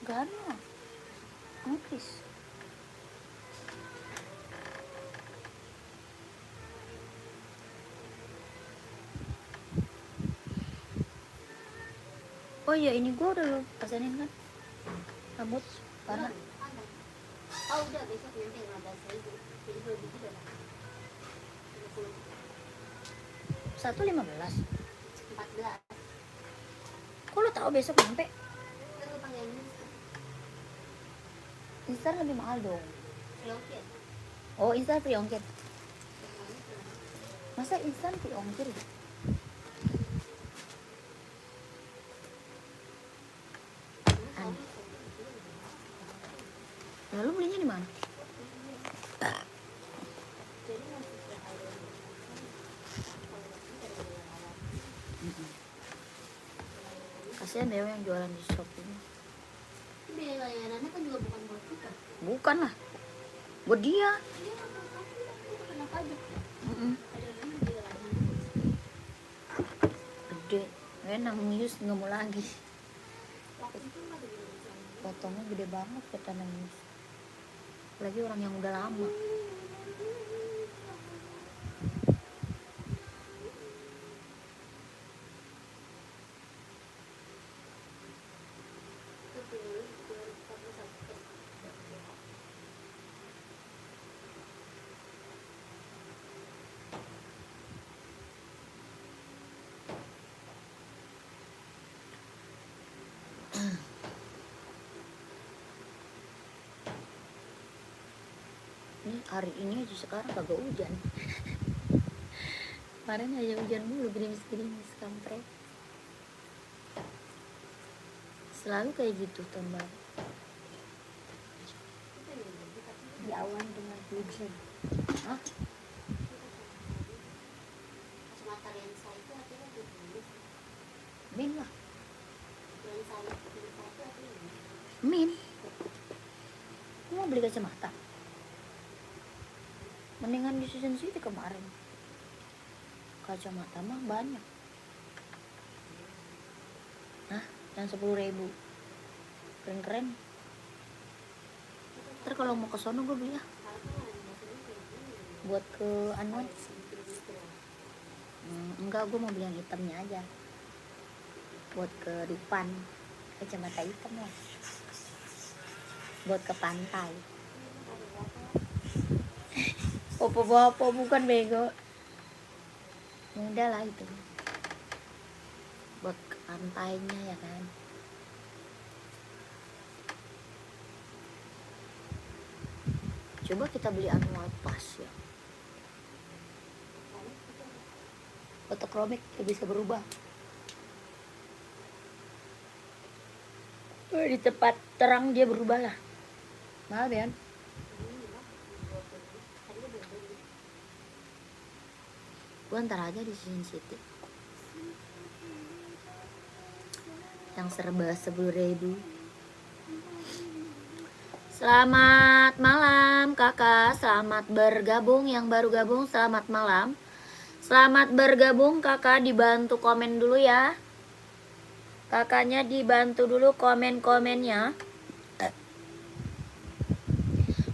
Gak ada. Nukis. Oh iya, ini gue udah lo pesenin kan rambut warna. Oh udah, besok nanti 15.000. Jadi 2 biji berapa? 1.15. 14. Kok lo tahu besok nyampe? Kan lu panggil Instan lebih mahal dong. Yongkir. Oh, instan free ongkir. Masa instan free ongkir ya? Nah, lu belinya di mana? Kasihan deh yang jualan di shop ini. Biaya layanannya kan juga bukan buat kita. Bukan lah, buat dia. Dia nggak tahu tapi itu kena pajak. Ada orang juga layanan. Gede, enak Yus nggak mau lagi. Waktu itu nggak ada bilang. Potongnya gede banget kata Yus. Lagi orang yang udah lama. Ini hari ini aja sekarang kagak hujan. Kemarin aja hujan mulu, gerimis-gerimis kampret. Selalu kayak gitu tahun baru. Di awan dengan hujan. Hah? Kacamata lensa itu artinya dulu. Min lah. Lensa itu artinya Min. Lu mau beli kacamata? Mendingan di Season City kemarin. Kacamata mah banyak. Nah, yang 10.000. Keren-keren. Ntar kalau mau ke sono gue beli ya. Buat ke anu. Enggak, gue mau beli yang hitamnya aja. Buat ke Ripan. Kacamata hitam lah. Buat ke pantai. Opo-opo bukan bego. Mudah lah itu. Buat ke pantainya ya kan. Coba kita beli annual pass ya. Otokromik bisa berubah. Di tempat terang dia berubah lah. Mahal kan? Gue ntar aja di Season City. Yang serba 10.000. Selamat malam kakak. Selamat bergabung. Yang baru gabung selamat malam. Selamat bergabung kakak. Dibantu komen dulu ya. Kakaknya dibantu dulu komen-komennya.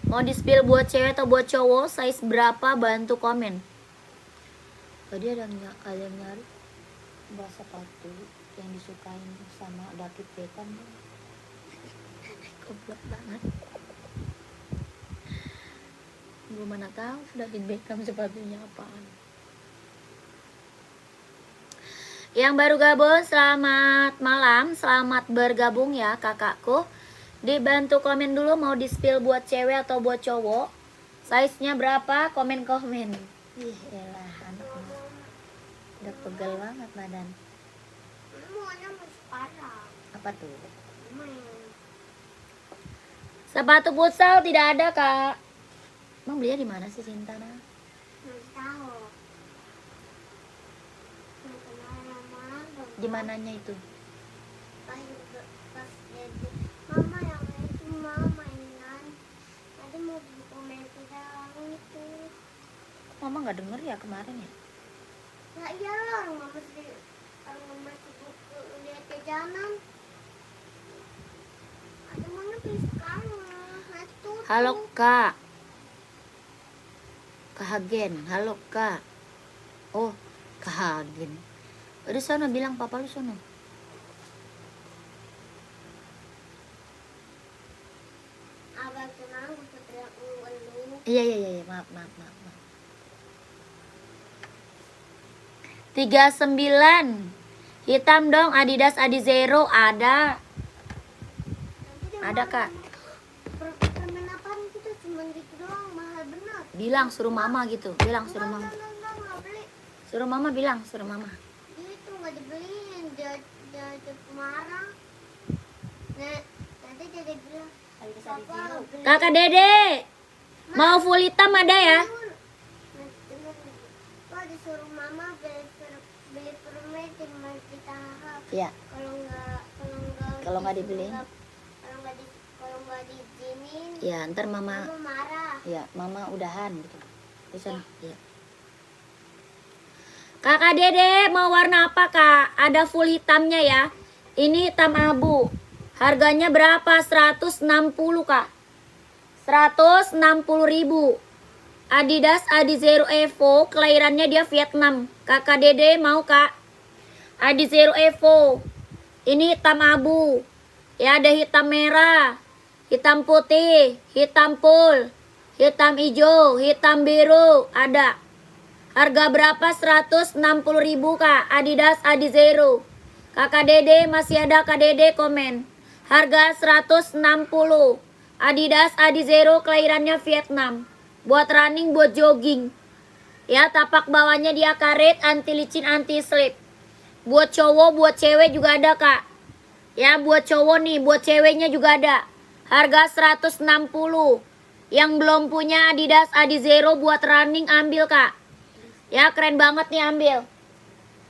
Mau di-spill buat cewek atau buat cowok, size berapa, bantu komen. Tadi ada yang nyari bahasa sepatu yang disukain sama David Beckham. Goblok banget. Gue mana tahu David Beckham sepatunya apaan. Yang baru gabung selamat malam, selamat bergabung ya kakakku. Dibantu komen dulu mau di-spill buat cewek atau buat cowok. Size-nya berapa? Komen-komen. Ih, elah anak udah pegel banget badan. Apa tuh? Sepatu futsal tidak ada kak. Emang belinya di mana sih Sintana? Di mananya itu? Mama yang itu mama mainan. Tadi mau komen pedang itu. Mama nggak denger ya kemarin ya? Nah iyalah orang mama sibuk lihat ke jalan. Ada maunya beli sekarang. Nanti tutup. Halo Kak. Kak Hagen. Halo Kak. Oh, Kak Hagen. Udah sana bilang papa lu sana. Abang tenang, gue teriak lu. Iya. Maaf. 39. Hitam dong Adidas Adizero ada. Nanti dia Ada marah. Kak. Permen apaan gitu, cuman gitu doang, mahal benar. Bilang suruh mama gitu. Bilang suruh mama. Enggak beli. Suruh mama bilang, suruh mama. Dia itu nggak dibeliin, dia marah. Nah, nanti dia bilang, papa beli. Kakak Dede. Mau full hitam ada ya? Kok disuruh mama beli permen cuma kita tahap. Iya. Kalau nggak dibeliin? kalau nggak diizinin, Ya, ntar mama mama. marah. Ya, mama udahan gitu. Di sana. Iya. Kakak Dede mau warna apa Kak? Ada full hitamnya ya. Ini hitam abu. Harganya berapa? 160 Kak. 160.000. Adidas Adizero Evo, kelahirannya dia Vietnam. Kakak Dede mau Kak? Adizero Evo. Ini hitam abu. Ya ada hitam merah, hitam putih, hitam full, hitam hijau, hitam biru, ada. Harga berapa? 160.000 Kak. Adidas Adizero. Kakak Dede masih ada Kak Dede komen. Harga 160. Adidas Adizero kelahirannya Vietnam. Buat running, buat jogging. Ya, tapak bawahnya dia karet, anti licin, anti slip. Buat cowok, buat cewek juga ada Kak. Ya, buat cowok nih, buat ceweknya juga ada. Harga 160. Yang belum punya Adidas Adizero buat running ambil Kak. Ya, keren banget nih ambil.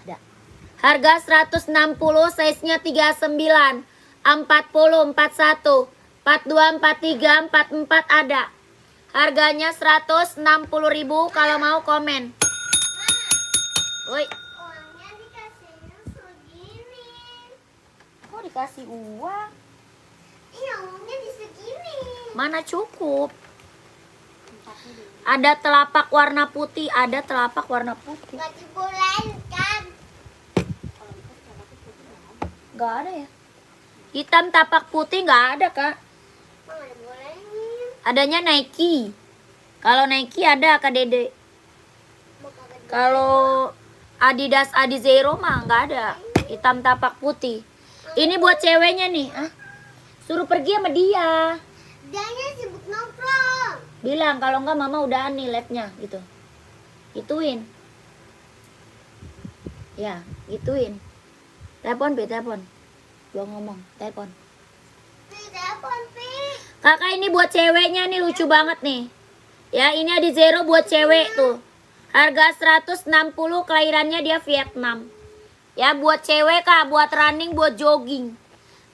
Ada. Harga 160, size-nya 39, 40, 41, 42, 43, 44 ada. Harganya 160.000 kalau mau komen. Woi, Uangnya dikasihnya segini. kok dikasih uang? Iya, uangnya di segini. Mana cukup? Ada telapak warna putih, ada telapak warna putih. Gak dibolehin kan? Gak ada ya? Hitam tapak putih gak ada Kak. Emang gak dibolehin. Adanya Nike. Kalau Nike ada Kak Dede. Mau kagak dibolehin. Kalau Adidas Adizero mah nggak ada. Hitam tapak putih. Ini buat ceweknya nih. Ah, suruh pergi sama dia. Dianya sibuk nongkrong. Bilang kalau nggak mama udahan nih labnya gitu. Gituin. Ya, gituin. Telepon, telepon. Gua ngomong, telepon. Pi, telepon, Pi. Kakak ini buat ceweknya nih lucu banget nih. Ya, ini Adizero buat cewek tuh. Harga 160, kelahirannya dia Vietnam. Ya, buat cewek Kak, buat running, buat jogging.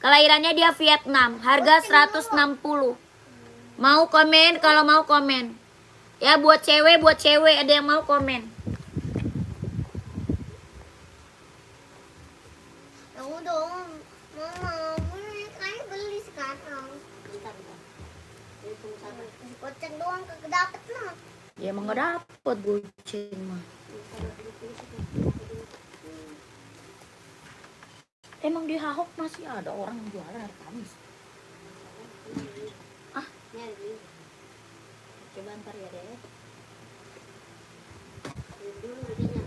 Kelahirannya dia Vietnam. Harga 160. Mau komen kalau mau komen. Ya, buat cewek ada yang mau komen. Ya udah, mama beli, kayaknya beli sekarang. Bentar. Tunggu sabar. Goceng doang kagak dapet lah. Ya emang gak dapet bucin mah. Emang di Hahok masih ada orang yang jualan hari Kamis. Ah, coba ntar ya deh. Dulu belinya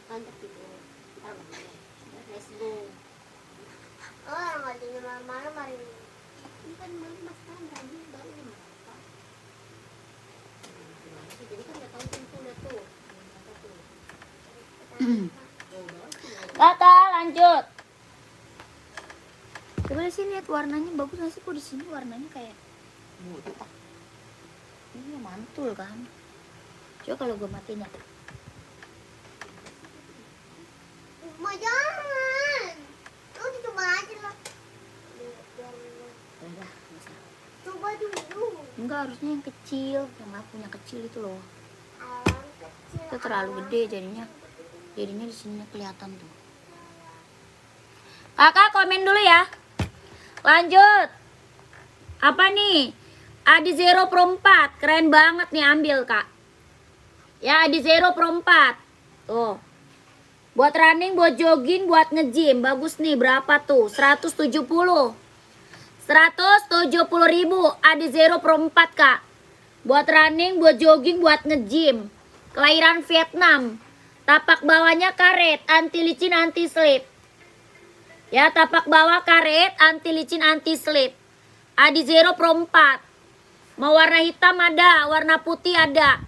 kantor gitu. Facebook. Oh, orang ngajinya malam-malam hari ini. Ini kan malam mas kan gaji baru 5 jadi kan gak tahu tentu udah tuh. Kata lanjut. Coba di sini lihat warnanya bagus nggak sih? Kok di sini warnanya kayak buta. Ini mantul kan? Coba kalau gue matiin ya. Ma jangan. Lu coba aja lah. Udah, bisa. Coba dulu. Enggak, harusnya yang kecil, yang aku punya kecil itu loh. Alam kecil. Itu terlalu gede jadinya. Jadinya di sini kelihatan tuh. Kakak komen dulu ya. Lanjut. Apa nih? Adi Zero Pro 4. Keren banget nih, ambil Kak. Ya, Adi Zero Pro 4. Tuh. Buat running, buat jogging, buat nge-gym. Bagus nih, berapa tuh? 170. 170 ribu. Adi Zero Pro 4 Kak. Buat running, buat jogging, buat nge-gym. Kelahiran Vietnam. Tapak bawahnya karet, anti licin, anti slip. Ya, tapak bawah karet, anti licin, anti slip. Adi Zero Pro 4. Mau warna hitam ada, warna putih ada.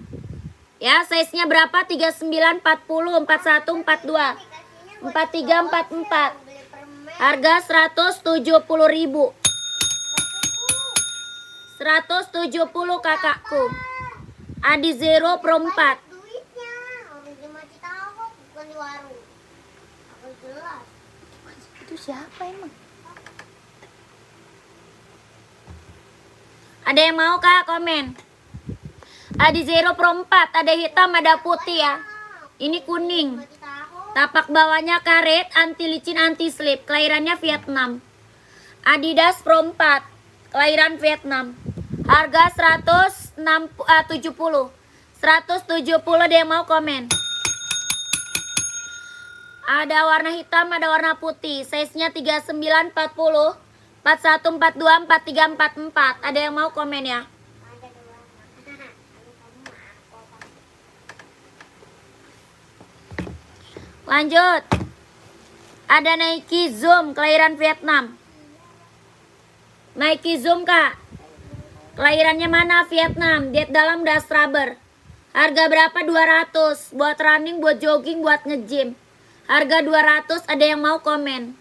Ya, size-nya berapa? 39, 40, 41, 42, 43, 44. Harga 170 ribu. 170 kakakku. Adi Zero Pro 4. Duitnya orang di Masjid Awok, bukan di warung. Aku jelas. Itu siapa emang? Ada yang mau Kak komen? Adi Zero Pro 4. Ada hitam, ada putih ya. Ini kuning. Masjid Awok. Tapak bawahnya karet, anti licin, anti slip. Kelahirannya Vietnam. Adidas Pro 4. Kelahiran Vietnam. Harga 170. 170, ada yang mau komen? Ada warna hitam, ada warna putih. Size-nya 39, 40, 41, 42, 43, 44. Ada yang mau komen ya? Ada dua. Lanjut. Ada Nike Zoom, kelahiran Vietnam. Nike Zoom Kak. Kelahirannya mana? Vietnam. Diet dalam das rubber. Harga berapa? 200. Buat running, buat jogging, buat nge-gym. Harga 200. Ada yang mau komen?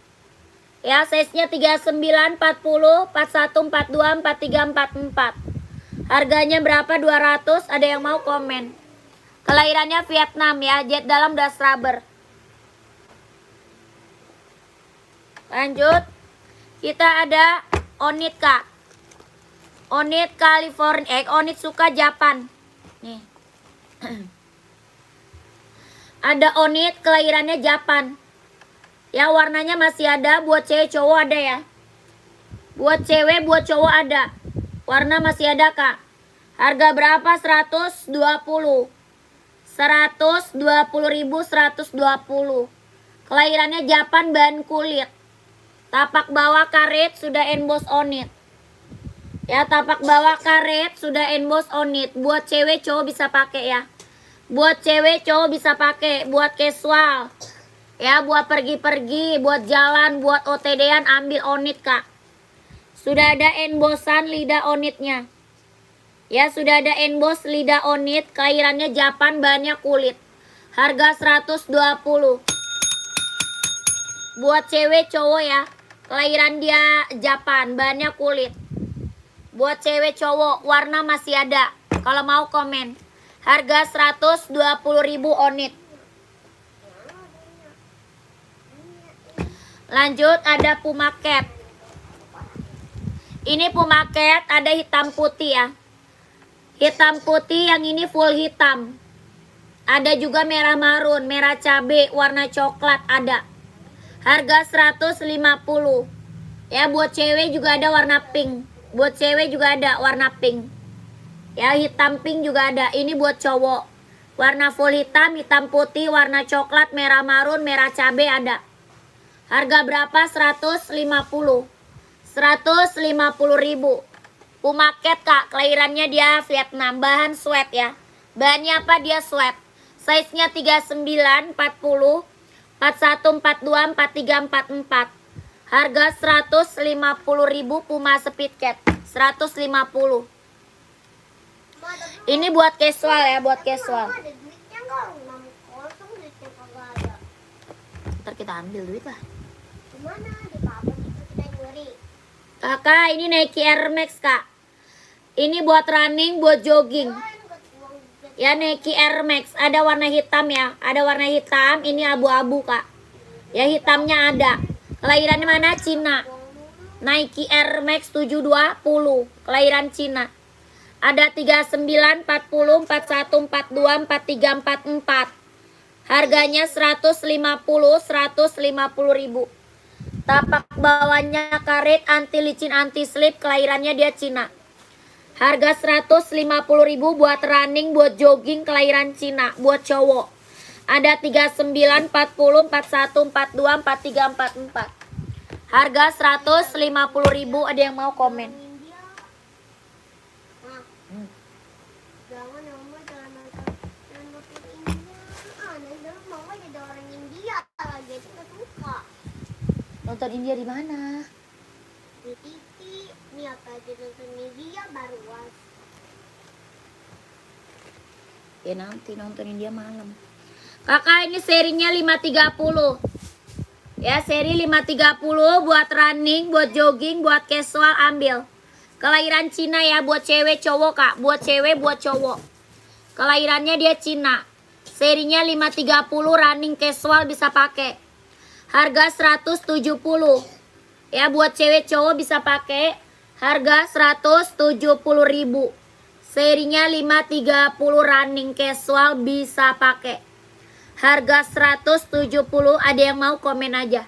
Ya, size-nya 39, 40, 41, 42, 43, 44. Harganya berapa? 200. Ada yang mau komen? Kelahirannya Vietnam ya. Jet dalam das rubber. Lanjut. Kita ada Onit Kak. Onit California, Onit suka Japan. Nih. Ada Onit kelahirannya Japan. Ya, warnanya masih ada, buat cewek cowok ada ya. Buat cewek, buat cowok ada. Warna masih ada Kak. Harga berapa? 120. 120.000, 120. Kelahirannya Japan, bahan kulit. Tapak bawah karet, sudah emboss Onit. Ya, tapak bawah karet, sudah emboss Onit. Buat cewek cowok bisa pakai ya. Buat cewek cowok bisa pakai, buat casual. Ya, buat pergi-pergi, buat jalan, buat OTD-an, ambil Onit Kak. Sudah ada embossan lidah Onitnya. Ya, sudah ada emboss lidah Onit, kelahirannya Japan, bahannya kulit. Harga 120. Buat cewek cowok ya. Kelahiran dia Japan, bahannya kulit. Buat cewek cowok, warna masih ada. Kalau mau komen. Harga 120.000 Onit. Lanjut, ada Puma Cat. Ini Puma Cat, ada hitam putih ya. Hitam putih, yang ini full hitam. Ada juga merah marun, merah cabai, warna coklat ada. Harga 150. Ya, buat cewek juga ada warna pink. Buat cewek juga ada warna pink. Ya, hitam pink juga ada. Ini buat cowok. Warna full hitam, hitam putih, warna coklat, merah marun, merah cabai ada. Harga berapa? 150. 150.000. Puma Cat Kak, kelahirannya dia Vietnam, bahan sweat ya. Bahannya apa? Dia sweat. Size-nya 39, 40, 41, 42, 43, 44. Harga 150.000 Puma Speed Cat. 150. Ini buat casual ya, buat casual. Ada duitnya enggak? 60 duitnya kagak ada. Ntar kita ambil duit lah. Gimana? Di pabrik itu kita nyuri. Kakak, ini Nike Air Max Kak. Ini buat running, buat jogging. Ya, Nike Air Max. Ada warna hitam ya. Ada warna hitam, ini abu-abu Kak. Ya, hitamnya ada. Kelahirannya mana? Cina. Nike Air Max 720. Kelahiran Cina. Ada 39, 40, 41, 42, 43, 44. Harganya 150, 150.000. Tapak bawahnya karet, anti licin, anti slip, kelahirannya dia Cina. Harga 150.000 buat running, buat jogging, kelahiran Cina, buat cowok. Ada 39, 40, 41, 42, 43, 44. Harga 150.000, ada yang mau komen? India. Nah, jangan mama jangan nonton India. Nanti mama jadi orang India lagi itu nggak suka. Nonton India di mana? Di TV, nih apa aja nonton India baru was. Ya nanti nonton India malam. Kakak ini serinya 530. Ya seri 530 buat running, buat jogging, buat casual ambil. Kelahiran Cina ya, buat cewek cowok kak, buat cewek buat cowok. Kelahirannya dia Cina. Serinya 530 running casual bisa pakai. Harga 170. Ya buat cewek cowok bisa pakai. Harga 170.000. Serinya 530 running casual bisa pakai. Harga 170, ada yang mau komen aja.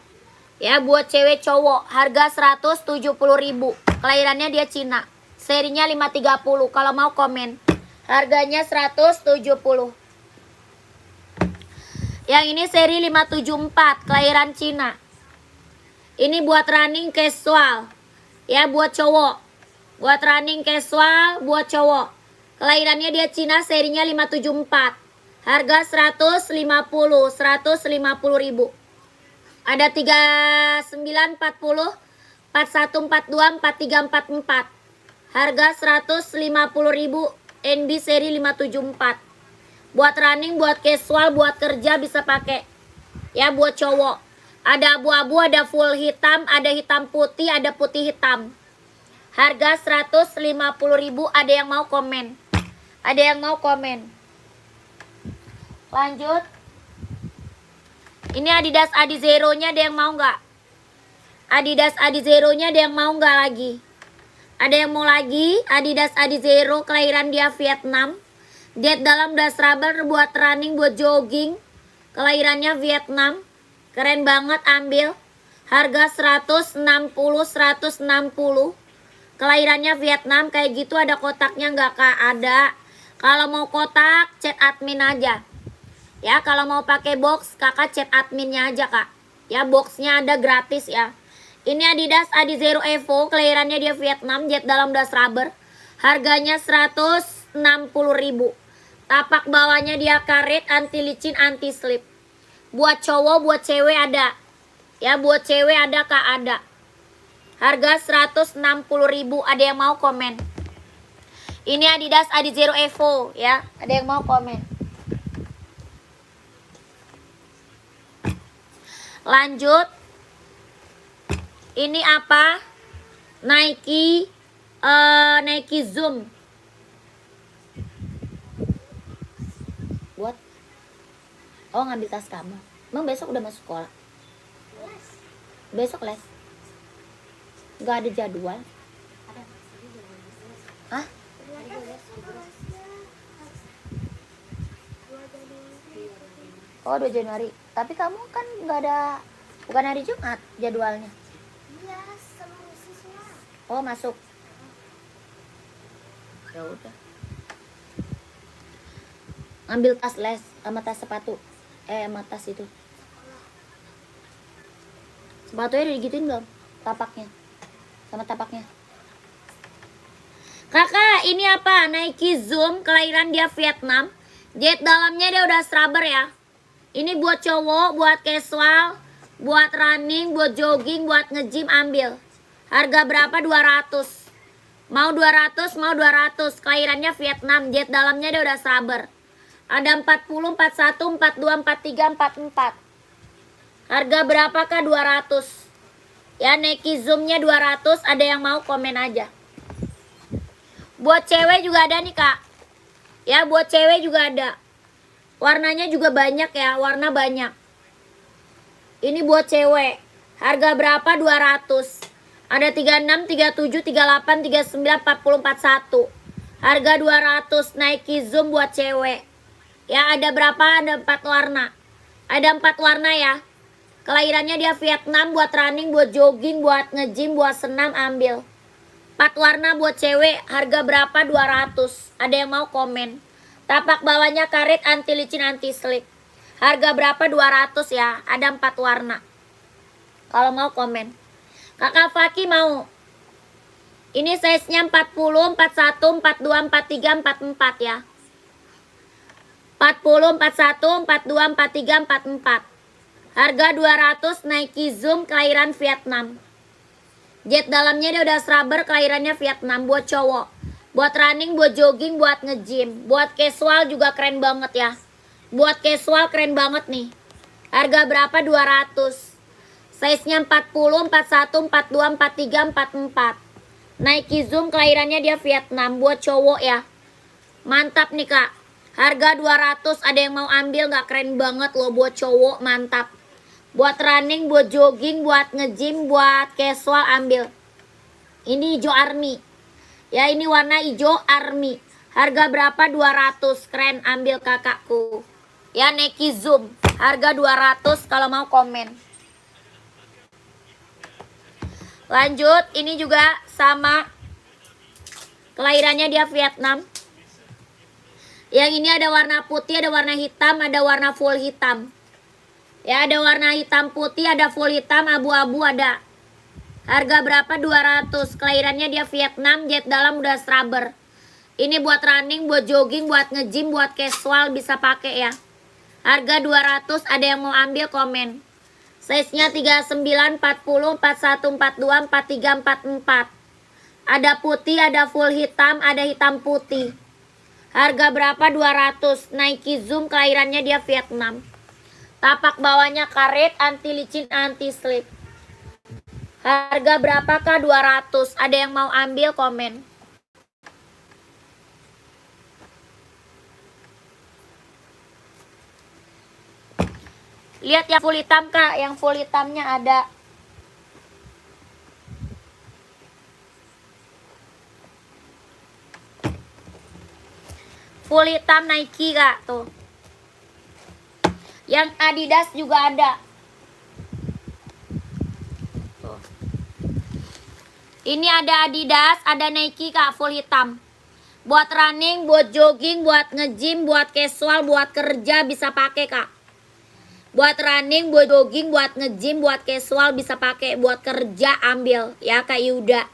Ya buat cewek cowok, harga 170.000. Kelahirannya dia Cina. Serinya 530, kalau mau komen. Harganya 170. Yang ini seri 574, kelahiran Cina. Ini buat running casual. Ya buat cowok. Buat running casual, buat cowok. Kelahirannya dia Cina, serinya 574. Harga 150.000. Ada 39, 40, 41, 42, 43, 44. Harga 150.000. NB seri 574. Buat running, buat casual, buat kerja bisa pakai. Ya buat cowok. Ada abu-abu, ada full hitam, ada hitam putih, ada putih hitam. Harga 150.000. Ada yang mau komen? Ada yang mau komen? Lanjut. Ini Adidas Adizero-nya ada yang mau nggak? Adidas Adizero-nya ada yang mau nggak lagi? Ada yang mau lagi? Adidas Adizero, kelahiran dia Vietnam. Diet dalam das rubber buat running, buat jogging. Kelahirannya Vietnam. Keren banget, ambil. Harga 160. Kelahirannya Vietnam, kayak gitu ada kotaknya nggak kak? Ada. Kalau mau kotak, chat admin aja. Ya, kalau mau pakai box, kakak chat adminnya aja kak. Ya, boxnya ada gratis ya. Ini Adidas Adizero Evo, kelahirannya dia Vietnam, jet dalam das rubber. Harganya 160.000. Tapak bawahnya dia karet, anti licin, anti slip. Buat cowok, buat cewek ada. Ya, buat cewek ada kak, ada. Harga 160.000. Ada yang mau komen? Ini Adidas Adizero Evo ya. Ada yang mau komen? Lanjut. Ini apa? Nike Nike Zoom. Buat ngambil tas kamu. Emang besok udah masuk sekolah? Besok les? Gak ada jadwal? Hah? Oh 2 Januari. Tapi kamu kan nggak ada, bukan hari Jumat jadwalnya? Iya, sama siswa. Oh masuk. Ya udah. Ambil tas les sama tas sepatu. Sama tas itu. Sepatunya udah digituin belum? Tapaknya. Sama tapaknya. Kakak, ini apa? Nike Zoom, kelahiran dia Vietnam. Jet dalamnya dia udah rubber ya. Ini buat cowok, buat casual, buat running, buat jogging, buat nge-gym ambil. Harga berapa? 200. Mau 200, mau 200. Kelahirannya Vietnam, jet dalamnya dia udah rubber. Ada 40, 41, 42, 43, 44. Harga berapakah? 200. Ya, Nike Zoom-nya 200. Ada yang mau komen aja. Buat cewek juga ada nih kak. Ya, buat cewek juga ada. Warnanya juga banyak ya, warna banyak. Ini buat cewek. Harga berapa? 200. Ada 36, 37, 38, 39, 40, 41. Harga 200 Nike Zoom buat cewek. Ya, ada berapa? Ada 4 warna. Ada 4 warna ya. Kelahirannya dia Vietnam, buat running, buat jogging, buat nge-gym, buat senam, ambil. 4 warna buat cewek, harga berapa? 200. Ada yang mau komen? Tapak bawahnya karet, anti licin, anti slip. Harga berapa? 200 ya. Ada 4 warna. Kalau mau komen. Kakak Faki mau. Ini size-nya 40, 41, 42, 43, 44 ya. 40, 41, 42, 43, 44. Harga 200, Nike Zoom, kelahiran Vietnam. Jet dalamnya dia udah rubber, kelahirannya Vietnam, buat cowok. Buat running, buat jogging, buat nge-gym. Buat casual juga keren banget ya. Buat casual keren banget nih. Harga berapa? 200. Size-nya 40, 41, 42, 43, 44. Nike Zoom, kelahirannya dia Vietnam, buat cowok ya. Mantap nih kak. Harga 200, ada yang mau ambil nggak? Keren banget loh, buat cowok, mantap. Buat running, buat jogging, buat nge-gym, buat casual, ambil. Ini hijau army. Ya, ini warna hijau army. Harga berapa? 200. Keren, ambil kakakku. Ya, Nike Zoom. Harga 200 kalau mau komen. Lanjut, ini juga sama. Kelahirannya dia Vietnam. Yang ini ada warna putih, ada warna hitam, ada warna full hitam. Ya, ada warna hitam putih, ada full hitam, abu-abu ada. Harga berapa? 200. Kelahirannya dia Vietnam, jet dalam udah rubber. Ini buat running, buat jogging, buat nge-gym, buat casual bisa pakai ya. Harga 200, ada yang mau ambil komen. Size-nya 39, 40, 41, 42, 43, 44. Ada putih, ada full hitam, ada hitam putih. Harga berapa? 200. Nike Zoom, kelahirannya dia Vietnam. Tapak bawahnya karet, anti licin, anti slip. Harga berapakah? 200. Ada yang mau ambil komen. Lihat yang full hitam kak, yang full hitamnya ada. Full hitam Nike kak, tuh. Yang Adidas juga ada. Tuh. Ini ada Adidas, ada Nike kak, full hitam. Buat running, buat jogging, buat nge-gym, buat casual, buat kerja bisa pakai kak. Buat running, buat jogging, buat nge-gym, buat casual bisa pakai. Buat kerja ambil ya kak Yuda.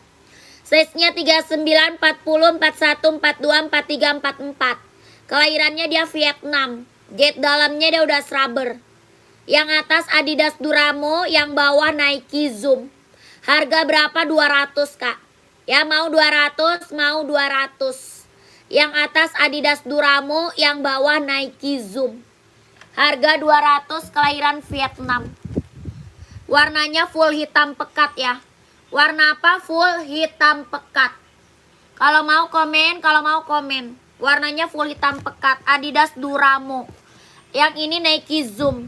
Size-nya 39, 40, 41, 42, 43, 44. Kelahirannya dia Vietnam. Jet dalamnya dia udah rubber. Yang atas Adidas Duramo, yang bawah Nike Zoom. Harga berapa? 200 kak. Ya mau 200, mau 200. Yang atas Adidas Duramo, yang bawah Nike Zoom. Harga 200, kelahiran Vietnam. Warnanya full hitam pekat ya. Warna apa? Full hitam pekat. Kalau mau komen, kalau mau komen. Warnanya full hitam pekat. Adidas Duramo. Yang ini Nike Zoom.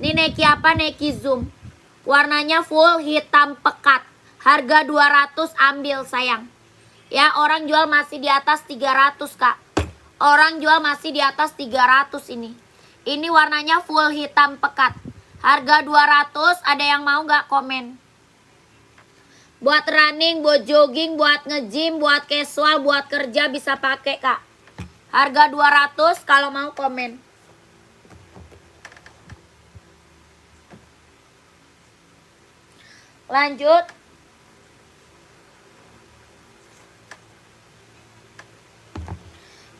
Ini Nike apa? Nike Zoom. Warnanya full hitam pekat. Harga 200, ambil sayang. Ya, orang jual masih di atas 300 kak. Orang jual masih di atas 300 ini. Ini warnanya full hitam pekat. Harga 200, ada yang mau nggak komen? Buat running, buat jogging, buat nge-gym, buat casual, buat kerja bisa pakai kak. Harga 200, kalau mau komen. Lanjut.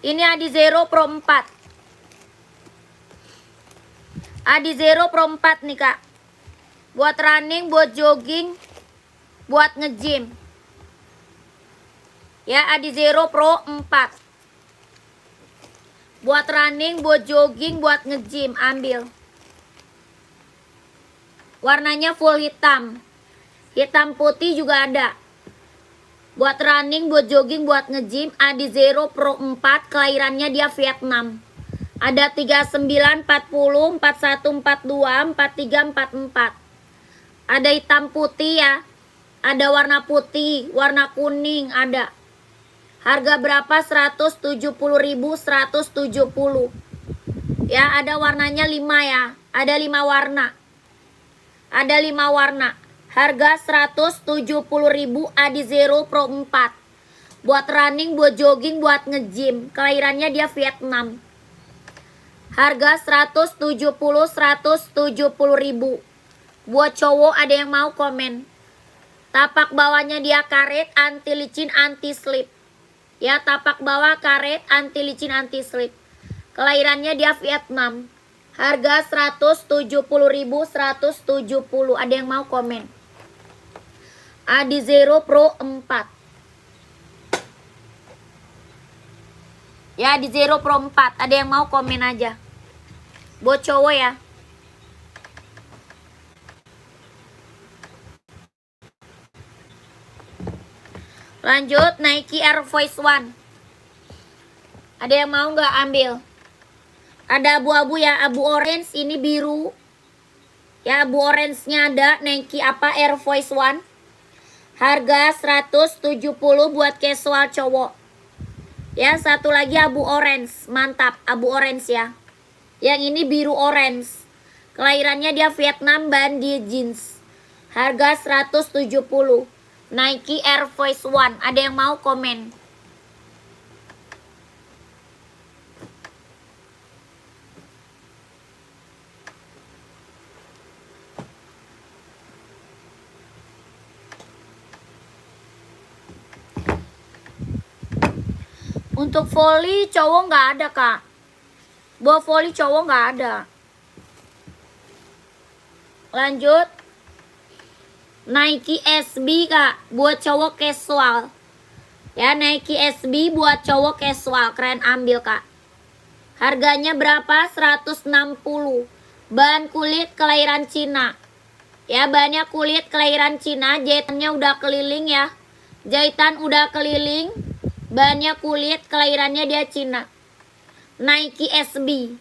Ini Adizero Pro 4. Adizero Pro 4 nih kak. Buat running, buat jogging, buat nge-gym. Ya, Adizero Pro 4. Buat running, buat jogging, buat nge-gym, ambil. Warnanya full hitam. Hitam putih juga ada. Buat running, buat jogging, buat nge-gym, Adizero Pro 4, kelahirannya dia Vietnam. Ada 39, 40, 41, 42, 43, 44. Ada hitam putih ya. Ada warna putih, warna kuning ada. Harga berapa? 170.000, 170. Ya, ada warnanya 5 ya. Ada 5 warna. Ada 5 warna. Harga 170.000 Adizero Pro 4. Buat running, buat jogging, buat nge-gym. Kelahirannya dia Vietnam. Harga 170.000. Buat cowok ada yang mau komen. Tapak bawahnya dia karet, anti licin, anti slip. Ya, tapak bawah karet, anti licin, anti slip. Kelahirannya dia Vietnam. Harga 170.000, 170. Ada yang mau komen? Adizero Pro 4. Ya, Adizero Pro 4. Ada yang mau komen aja. Buat cowok ya. Lanjut, Nike Air Force One. Ada yang mau nggak ambil? Ada abu-abu ya, abu orange, ini biru. Ya, abu orange-nya ada, Nike apa Air Force One. Harga 170 buat casual cowok. Ya, satu lagi abu orange, mantap, abu orange ya. Yang ini biru orange. Kelahirannya dia Vietnam, bandi jeans. Harga 170. Nike Air Force One. Ada yang mau komen? Untuk volley cowok nggak ada kak. Buat volley cowok nggak ada. Lanjut, Nike SB kak, buat cowok casual. Ya, Nike SB buat cowok casual, keren, ambil kak. Harganya berapa? 160. Bahan kulit kelahiran Cina. Ya, bahannya kulit kelahiran Cina, jahitannya udah keliling ya. Jahitan udah keliling. Bahannya kulit, kelahirannya dia Cina. Nike SB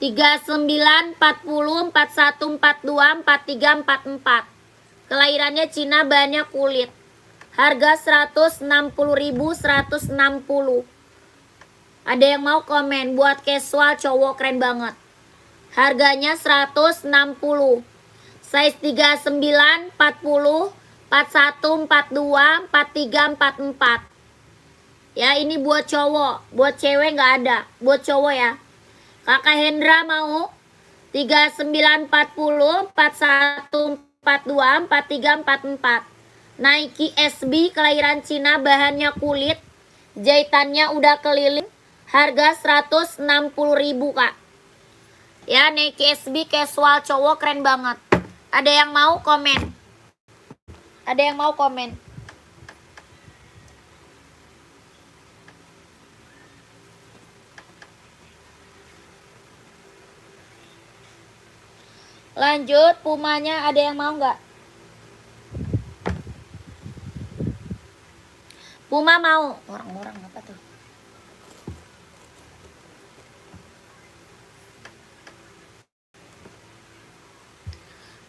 39, 40, 41, 42, 43, 44. Kelahirannya Cina, bahannya kulit. Harga 160.000, 160. Ada yang mau komen? Buat casual cowok keren banget. Harganya 160. Size 39, 40, 41, 42, 43, 44. Ya, ini buat cowok, buat cewek nggak ada, buat cowok ya. Kakak Hendra mau 39, 40, 41, 42, 43, 44. Nike SB kelahiran Cina, bahannya kulit, jahitannya udah keliling. Harga 160.000 kak. Ya, Nike SB casual cowok keren banget. Ada yang mau komen? Ada yang mau komen? Lanjut, Pumanya ada yang mau nggak? Puma mau. Orang-orang apa tuh?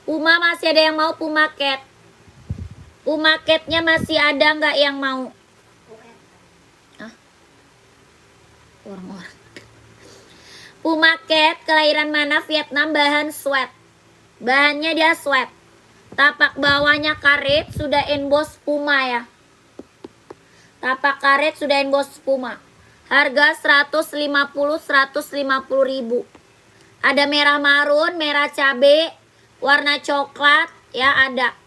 Puma masih ada yang mau, Puma Cat. Puma Cat-nya masih ada nggak yang mau? Hah? Orang-orang. Puma Cat kelahiran mana? Vietnam, bahan sweat. Bahannya dia sweat. Tapak bawahnya karet, sudah emboss Puma ya. Tapak karet sudah emboss Puma. Harga 150.000. Ada merah marun, merah cabe, warna coklat ya ada.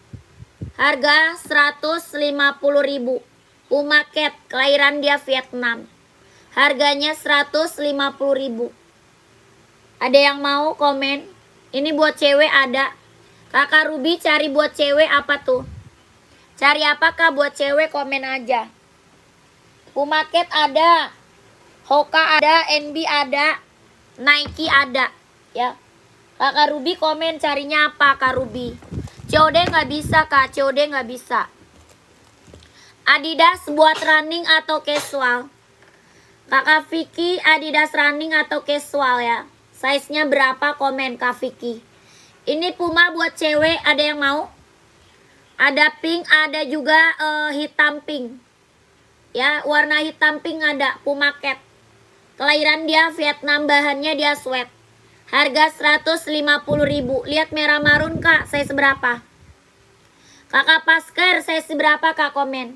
Harga 150.000. Puma Cat kelahiran dia Vietnam. Harganya 150.000. Ada yang mau komen? Ini buat cewek ada. Kakak Ruby cari buat cewek apa tuh? Cari apakah buat cewek, komen aja. Puma Cat ada. Hoka ada, NB ada, Nike ada. Ya. Kakak Ruby komen carinya apa Kak Ruby? COD nggak bisa kak, COD nggak bisa. Adidas buat running atau casual? Kakak Vicky Adidas running atau casual ya? Size-nya berapa, komen Kak Vicky. Ini Puma buat cewek, ada yang mau? Ada pink, ada juga hitam pink. Ya, warna hitam pink ada, Puma Cat. Kelahiran dia Vietnam, bahannya dia sweat. Harga 150.000. Lihat merah marun kak, size berapa? Kakak Pasker, size berapa kak, komen.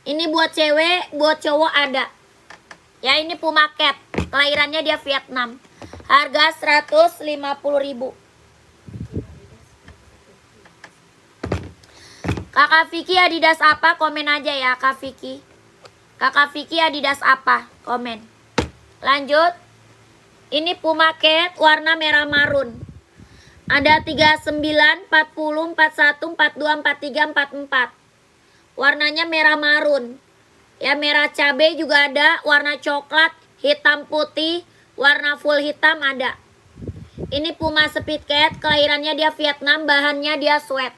Ini buat cewek, buat cowok ada. Ya ini Puma Cat, kelahirannya dia Vietnam. Harga 150.000. Kakak Vicky Adidas apa? Komen aja ya Kak Vicky. Kakak Vicky Adidas apa? Komen. Lanjut. Ini Puma Cat warna merah marun. Ada 39, 40, 41, 42, 43, 44. Warnanya merah marun. Ya merah cabai juga ada, warna coklat, hitam putih, warna full hitam ada. Ini Puma Speed Cat, kelahirannya dia Vietnam, bahannya dia sweat.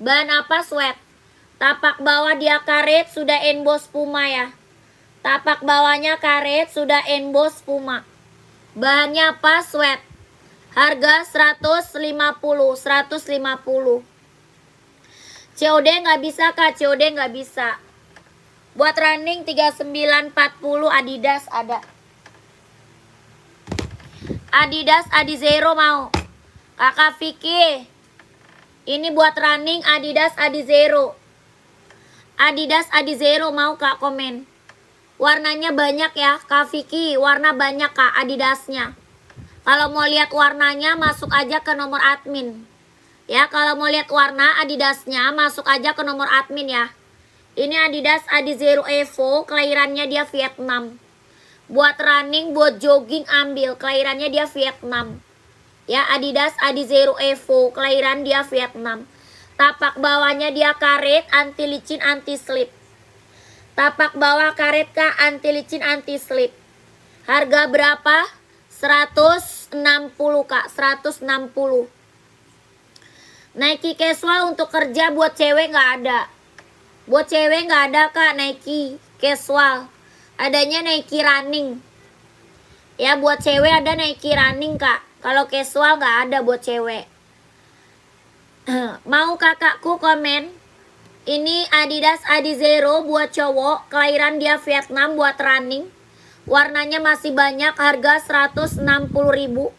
Bahan apa? Sweat. Tapak bawah dia karet, sudah emboss Puma ya. Tapak bawahnya karet, sudah emboss Puma. Bahannya apa? Sweat. Harga 150. COD nggak bisa kak, COD nggak bisa. Buat running 3940 Adidas ada. Adidas Adizero mau. Kakak Vicky. Ini buat running Adidas Adizero. Adidas Adizero mau kak, komen. Warnanya banyak ya Kak Vicky, warna banyak kak Adidasnya. Kalau mau lihat warnanya masuk aja ke nomor admin. Ya kalau mau lihat warna Adidasnya masuk aja ke nomor admin ya. Ini Adidas Adizero Evo, kelahirannya dia Vietnam. Buat running, buat jogging ambil, kelahirannya dia Vietnam. Ya Adidas Adizero Evo, kelahiran dia Vietnam. Tapak bawahnya dia karet, anti licin, anti slip. Tapak bawah karet kak, anti licin, anti slip. Harga berapa? 160 kak, 160. Nike casual untuk kerja buat cewek nggak ada. Buat cewek nggak ada kak Nike casual. Adanya Nike running. Ya buat cewek ada Nike running kak. Kalau casual nggak ada buat cewek. Mau kakakku komen. Ini Adidas Adizero buat cowok, kelahiran dia Vietnam, buat running. Warnanya masih banyak, harga 160.000.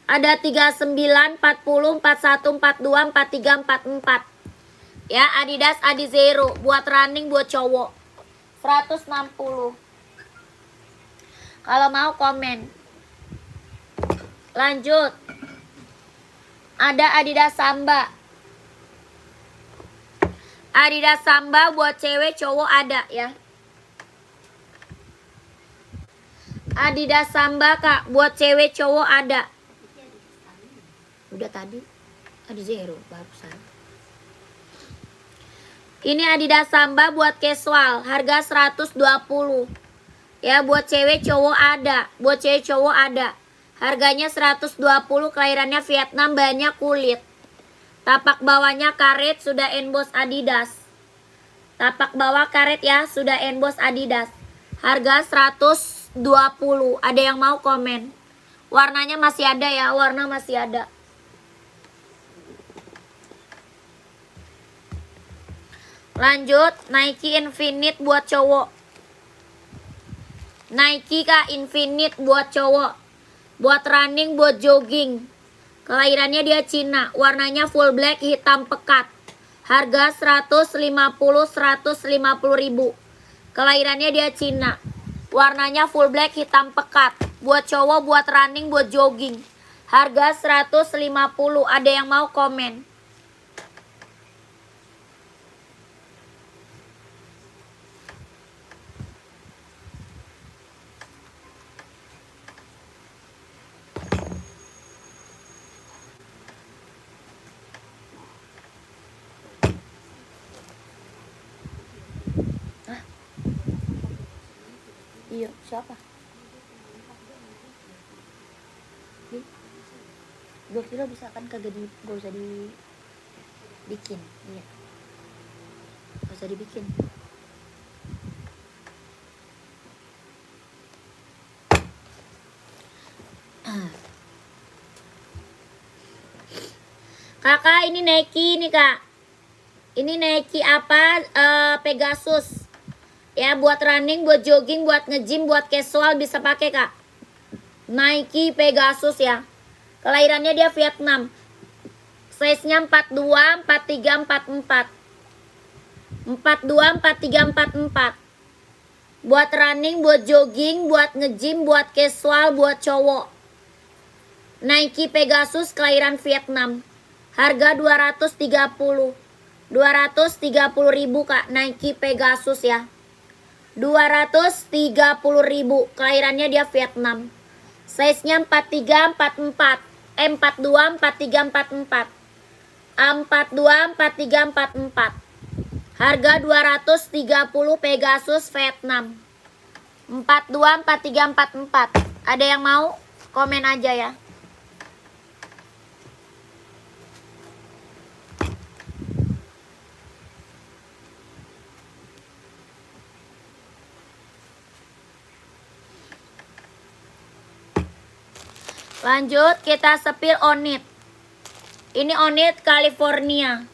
Ada 39, 40, 41, 42, 43, 44. Ya, Adidas Adizero buat running buat cowok. 160. Kalau mau komen. Lanjut. Ada Adidas Samba. Adidas Samba buat cewek cowok ada ya. Adidas Samba kak buat cewek cowok ada. Udah tadi Adizero barusan. Ini Adidas Samba buat casual, harga 120. Ya buat cewek cowok ada, buat cewek cowok ada. Harganya 120, kelahirannya Vietnam, banyak kulit. Tapak bawahnya karet, sudah emboss Adidas. Tapak bawah karet ya, sudah emboss Adidas. Harga 120. Ada yang mau komen? Warnanya masih ada ya, warna masih ada. Lanjut, Nike Infinite buat cowok. Nike kak Infinite buat cowok. Buat running, buat jogging. Kelahirannya dia Cina, warnanya full black, hitam pekat. Harga 150 ribu. Kelahirannya dia Cina. Warnanya full black, hitam pekat. Buat cowok, buat running, buat jogging. Harga 150. Ada yang mau komen? Iya, siapa? 2 kilo bisa kan kagak gak usah dibikin. Iya. Gak usah dibikin. Kakak ini Nike nih kak. Ini Nike apa? Pegasus. Ya buat running, buat jogging, buat nge-gym, buat casual bisa pakai kak. Nike Pegasus ya. Kelahirannya dia Vietnam. Size-nya 42, 43, 44. 42, 43, 44. Buat running, buat jogging, buat nge-gym, buat casual, buat cowok. Nike Pegasus kelahiran Vietnam. Harga 230. 230.000 Kak, Nike Pegasus ya. 230.000. Kelahirannya dia Vietnam. Size-nya 43, 44. 42, 43, 44. 42, 43, 44. Harga 230 Pegasus Vietnam. 42, 43, 44. Ada yang mau? Komen aja ya. Lanjut kita sepil Onit. Ini Onit California.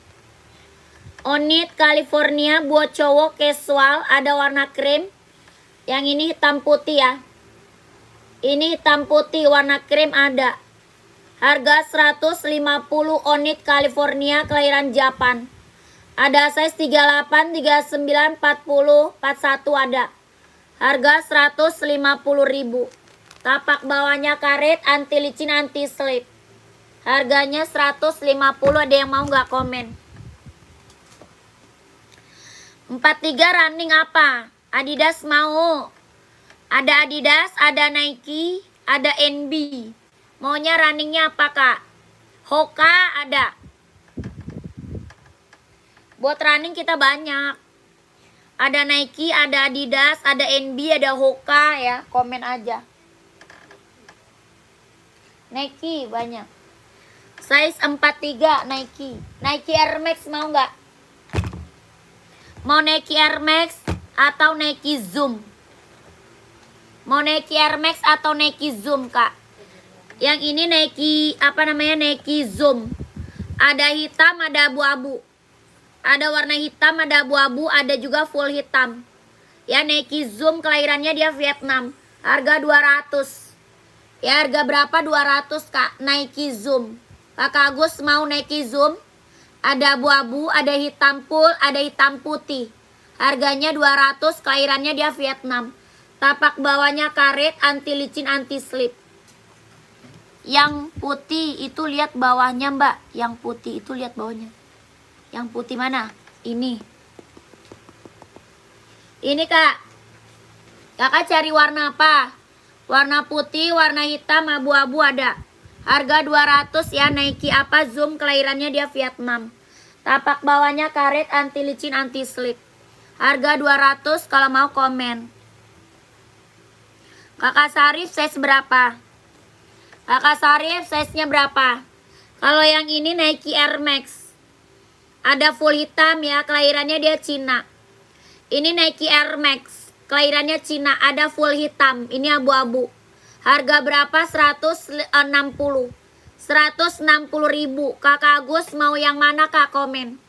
Onit California buat cowok casual, ada warna krim. Yang ini hitam putih ya. Ini hitam putih warna krim ada. Harga 150 Onit California kelahiran Japan. Ada size 38, 39, 40, 41 ada. Harga 150.000. Tapak bawahnya karet, anti licin, anti slip. Harganya 150, ada yang mau nggak komen? 43 running apa? Adidas mau. Ada Adidas, ada Nike, ada NB. Maunya runningnya apa Kak? Hoka ada. Buat running kita banyak. Ada Nike, ada Adidas, ada NB, ada Hoka ya. Komen aja. Nike banyak. Size 43 Nike. Nike Air Max mau nggak? Mau Nike Air Max atau Nike Zoom? Mau Nike Air Max atau Nike Zoom Kak? Yang ini Nike apa namanya? Nike Zoom. Ada hitam, ada abu-abu. Ada warna hitam, ada abu-abu, ada juga full hitam. Ya Nike Zoom kelahirannya dia Vietnam. Harga 200. Ya harga berapa? 200 Kak. Nike Zoom. Kakak Agus mau Nike Zoom. Ada abu-abu, ada hitam full, ada hitam putih. Harganya 200, kelahirannya dia Vietnam. Tapak bawahnya karet, anti licin, anti slip. Yang putih itu lihat bawahnya Mbak. Yang putih itu lihat bawahnya. Yang putih mana? Ini. Ini Kak. Kakak cari warna apa? Warna putih, warna hitam, abu-abu ada. Harga 200 ya. Nike apa Zoom kelahirannya dia Vietnam. Tapak bawahnya karet, anti licin, anti slip. Harga 200 kalau mau komen. Kakak Sarif size berapa? Kakak Sarif size-nya berapa? Kalau yang ini Nike Air Max. Ada full hitam ya, kelahirannya dia Cina. Ini Nike Air Max. Kelahirannya Cina, ada full hitam. Ini abu-abu. Harga berapa? 160. 160.000. Kakak Agus mau yang mana Kak? Komen.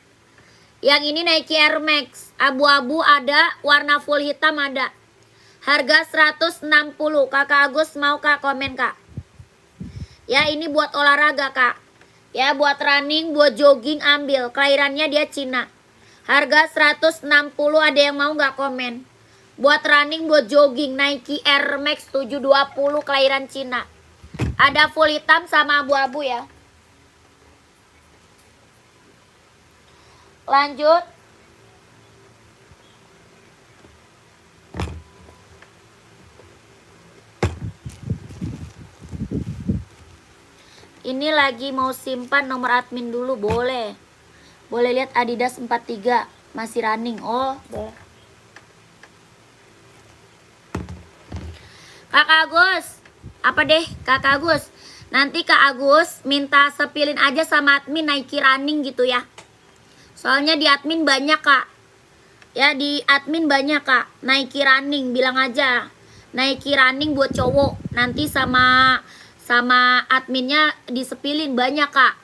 Yang ini Nike Air Max. Abu-abu ada, warna full hitam ada. Harga 160. Kakak Agus mau Kak? Komen Kak. Ya ini buat olahraga Kak. Ya buat running, buat jogging ambil. Kelahirannya dia Cina. Harga 160, ada yang mau nggak? Komen. Buat running, buat jogging, Nike Air Max 720 kelahiran Cina. Ada full hitam sama abu-abu ya. Lanjut. Ini lagi mau simpan nomor admin dulu, boleh. Boleh lihat Adidas 43 masih running. Oh, boleh. Kakak Agus, apa deh Kakak Agus? Nanti Kak Agus minta sepilin aja sama admin Nike running gitu ya. Soalnya di admin banyak Kak. Ya di admin banyak Kak. Nike running, bilang aja Nike running buat cowok. Nanti sama adminnya disepilin banyak Kak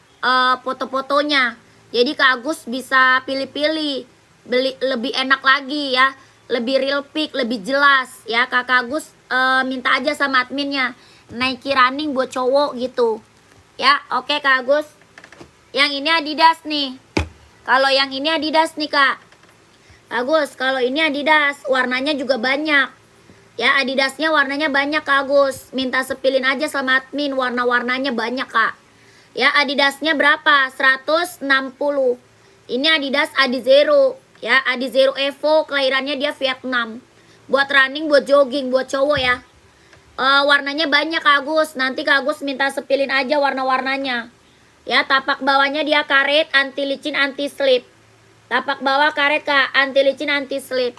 foto-fotonya. Jadi Kak Agus bisa pilih-pilih, beli lebih enak lagi ya. Lebih real pic, lebih jelas ya. Kakak Agus minta aja sama adminnya Nike running buat cowok gitu. Ya, oke Kak Agus. Yang ini Adidas nih. Kalau yang ini Adidas nih Kak. Agus, kalau ini Adidas, warnanya juga banyak. Ya, Adidasnya warnanya banyak Kak Agus. Minta sepilin aja sama admin, warna-warnanya banyak Kak. Ya, Adidasnya berapa? 160. Ini Adidas Adizero. Ya, Adizero Evo, kelahirannya dia Vietnam. Buat running, buat jogging, buat cowok ya. Warnanya banyak Kak Agus. Nanti Kak Agus minta sepilin aja warna-warnanya. Ya, tapak bawahnya dia karet, anti licin, anti slip. Tapak bawah karet Kak, anti licin, anti slip.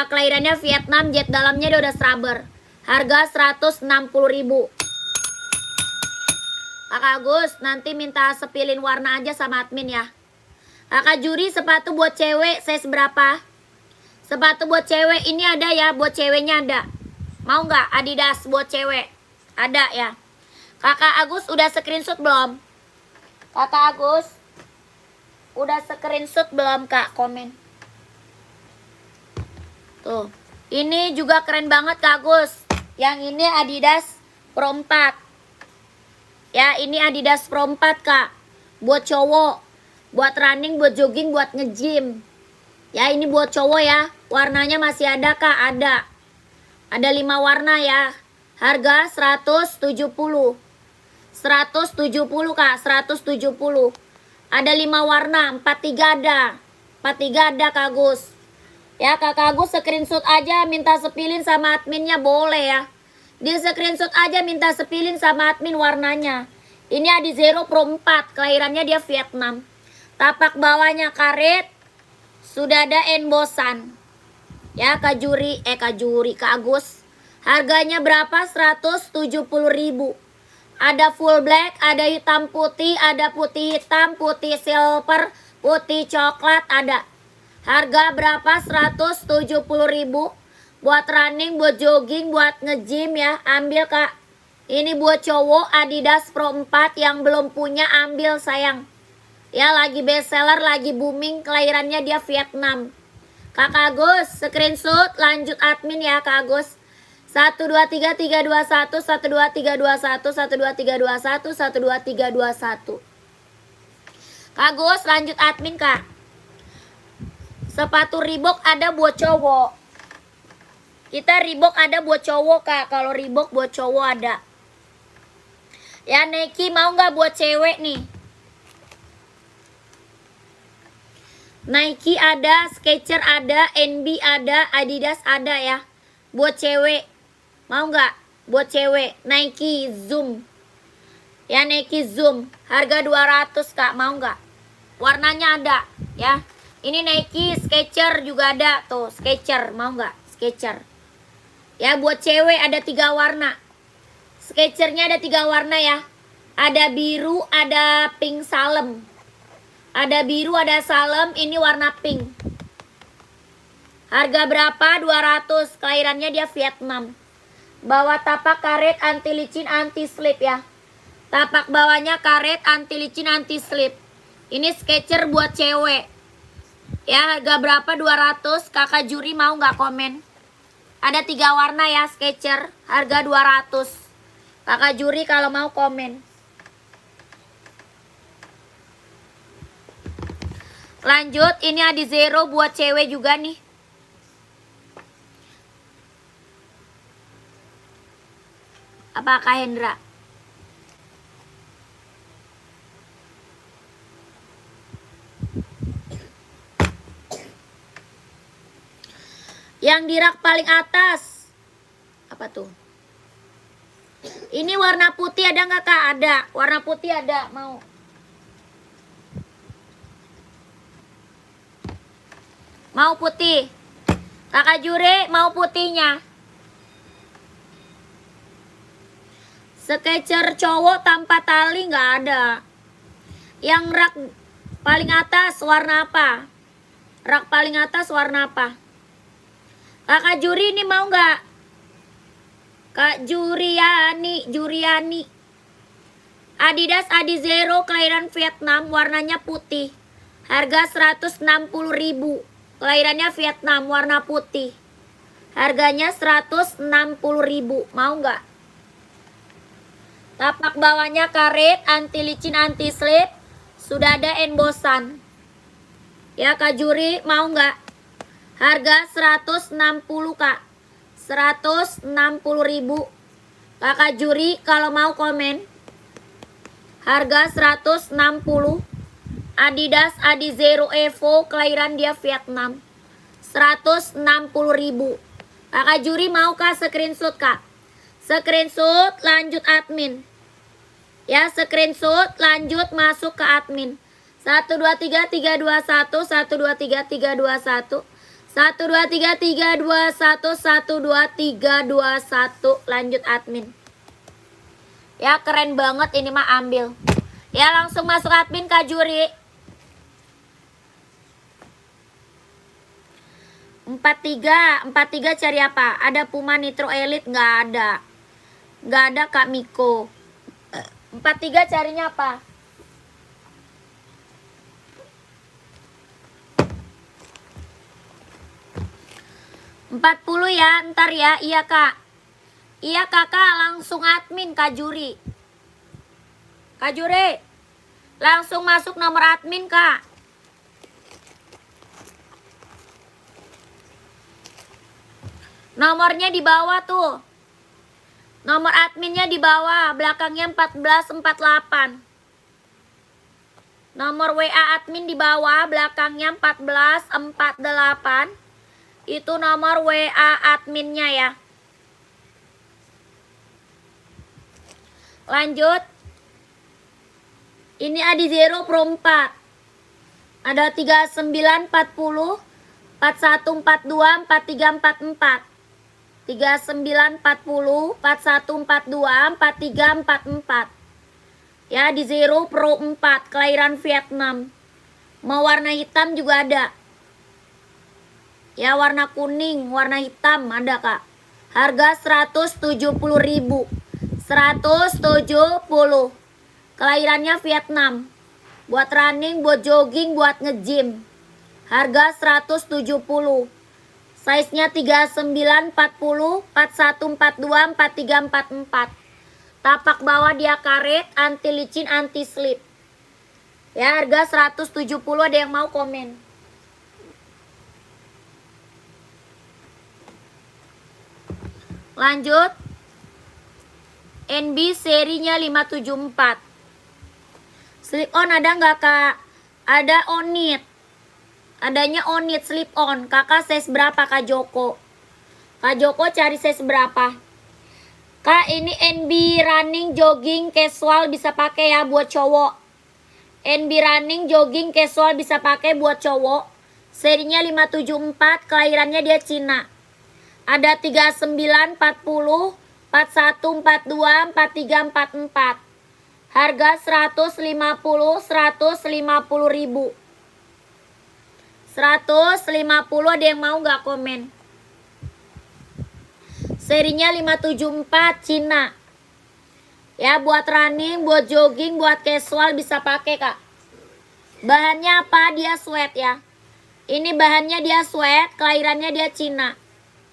Kelahirannya Vietnam, jet dalamnya dia udah scrubber. Harga 160.000. Kakak Agus, nanti minta sepilin warna aja sama admin ya. Kakak Juri, sepatu buat cewek size berapa? Sepatu buat cewek ini ada ya, buat ceweknya ada. Mau nggak Adidas buat cewek? Ada ya. Kakak Agus udah screenshot belum? Kakak Agus udah screenshot belum Kak? Komen. Tuh. Ini juga keren banget Kak Agus. Yang ini Adidas Pro 4. Ya, ini Adidas Pro 4 Kak. Buat cowok. Buat running, buat jogging, buat nge-gym. Ya, ini buat cowok ya. Warnanya masih ada Kak? Ada. Ada 5 warna ya. Harga 170. 170 Kak, 170. Ada 5 warna, 43 ada. 43 ada Kak Agus. Ya, Kakak Agus screenshot aja, minta sepilin sama adminnya boleh ya. Di screenshot aja, minta sepilin sama admin warnanya. Ini Adizero Pro 4, kelahirannya dia Vietnam. Tapak bawahnya karet, sudah ada embosan. Ya, Kak Agus. Harganya berapa? 170.000. Ada full black, ada hitam putih, ada putih hitam, putih silver, putih coklat ada. Harga berapa? 170.000. Buat running, buat jogging, buat nge-gym ya. Ambil Kak. Ini buat cowok Adidas Pro 4 yang belum punya, ambil sayang. Ya, lagi best seller, lagi booming, kelahirannya dia Vietnam. Kakak Agus, screenshot, lanjut admin ya Kak Agus. 12331, 12321, 12321, 12321. Kak Agus, lanjut admin Kak. Sepatu Reebok ada buat cowok. Kita Reebok ada buat cowok Kak. Kalau Reebok buat cowok ada. Ya, Nike mau nggak buat cewek nih? Nike ada, Skechers ada, NB ada, Adidas ada ya. Buat cewek. Mau nggak? Buat cewek. Nike Zoom. Ya, Nike Zoom. Harga 200 Kak. Mau nggak? Warnanya ada ya. Ini Nike, Skechers juga ada. Tuh, Skechers. Mau nggak? Skechers. Ya, buat cewek ada 3 warna. Skechersnya ada 3 warna ya. Ada biru, ada pink salem. Ada biru, ada salem, ini warna pink. Harga berapa? 200. Kelahirannya dia Vietnam. Bawah tapak karet, anti licin, anti slip ya. Tapak bawahnya karet, anti licin, anti slip. Ini Skechers buat cewek. Ya, harga berapa? 200. Kakak Juri mau nggak komen? Ada 3 warna ya Skechers. Harga 200. Kakak Juri kalau mau komen. Lanjut, ini Adizero buat cewek juga nih. Apakah Hendra? Yang di rak paling atas. Apa tuh? Ini warna putih ada nggak Kak? Ada. Warna putih ada. Mau? Mau putih? Kakak Jure mau putihnya. Skechers cowok tanpa tali nggak ada. Yang rak paling atas warna apa? Rak paling atas warna apa? Kakak Juri ini mau nggak? Kak Juriani. Adidas Adizero kelahiran Vietnam, warnanya putih. Harga 160.000. Kelahirannya Vietnam, warna putih. Harganya 160.000. Mau nggak? Tapak bawahnya karet, anti licin, anti slip. Sudah ada embosan. Ya Kak Juri, mau nggak? Harga 160 Kak. 160.000. Kakak Juri kalau mau komen. Harga 160. Adidas Adizero Evo, kelahiran dia Vietnam. 160.000. Kakak Juri mau Kak screenshot Kak? Screenshot lanjut admin. Ya, screenshot lanjut masuk ke admin. 123 321 123 321 123 321 123 321 lanjut admin. Ya, keren banget ini mah, ambil. Ya, langsung masuk admin Kak Juri. 43 cari apa? Ada Puma Nitro Elite? Nggak ada. Nggak ada Kak Miko. 43 carinya apa? $40 ya, ntar ya. Iya Kak. Iya Kakak, langsung admin Kak Juri. Kak Juri, langsung masuk nomor admin Kak. Nomornya di bawah tuh. Nomor adminnya di bawah, belakangnya 1448. Nomor WA admin di bawah, belakangnya 1448. Itu nomor WA adminnya ya. Lanjut. Ini Adizero Pro 4. Ada 39, 40, 41, 42, 43, 44. 39, 40, 41, 42, 43, 44. Ya, Adizero Pro 4, kelahiran Vietnam. Mau warna hitam juga ada. Ya, warna kuning, warna hitam ada Kak. Harga 170.000. 170. Kelahirannya Vietnam. Buat running, buat jogging, buat nge-gym. Harga 170. Size-nya 39, 40, 41, 42, 43, 44. Tapak bawah dia karet, anti licin, anti slip. Ya, harga 170. Ada yang mau komen? Lanjut. NB serinya 574. Slip on ada nggak Kak? Ada Onit. Adanya Onit slip on. Kakak size berapa Kak Joko? Kak Joko cari size berapa? Kak, ini NB running jogging casual bisa pakai ya buat cowok. NB running jogging casual bisa pakai buat cowok. Serinya 574, kelahirannya dia Cina. Ada 39, 40, 41, 42, 43, 44. Harga 150, 150.000. 150. Ada yang mau nggak komen? Serinya 574 Cina. Ya, buat running, buat jogging, buat casual bisa pakai Kak. Bahannya apa? Dia sweat ya. Ini bahannya dia sweat, kelahirannya dia Cina.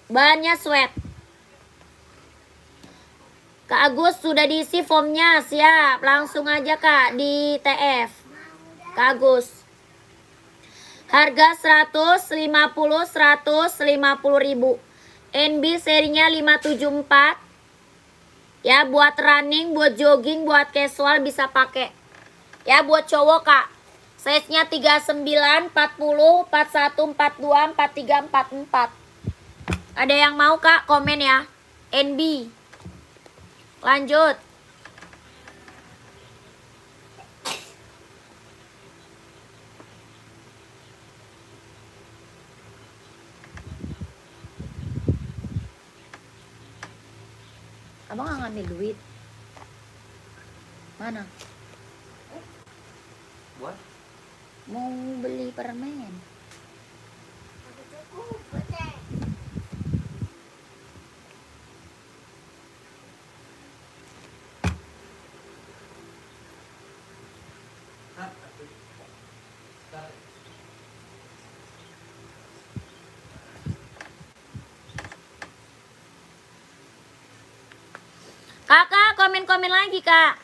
Bahannya sweat. Kak Agus sudah diisi formnya, siap. Langsung aja Kak di TF. Kak Agus. Harga 150, 150.000. NB serinya 574. Ya, buat running, buat jogging, buat casual bisa pakai. Ya, buat cowok Kak. Size-nya 39, 40, 41, 42, 43, 44. Ada yang mau Kak? Komen ya. NB. Lanjut. Abang nggak ngambil duit. Mana? Buat? Mau beli permen. Kakak komen komen lagi, Kak.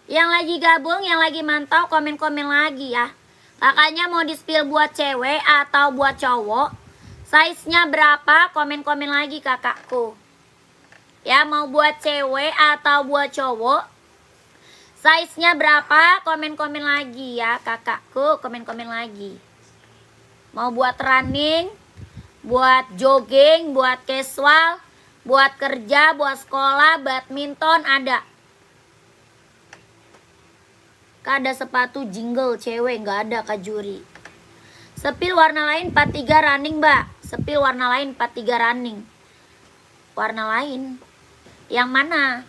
Yang lagi gabung, yang lagi mantau, komen-komen lagi ya. Kakaknya mau di-spill buat cewek atau buat cowok. Size-nya berapa? Komen-komen lagi kakakku. Ya, mau buat cewek atau buat cowok. Size-nya berapa? Komen-komen lagi ya kakakku. Komen-komen lagi. Mau buat running, buat jogging, buat casual, buat kerja, buat sekolah, badminton ada. Kak, ada sepatu jingle cewek, nggak ada Kak Juri. Sepil warna lain 43 running, Mbak. Sepil warna lain 43 running. Warna lain. Yang mana?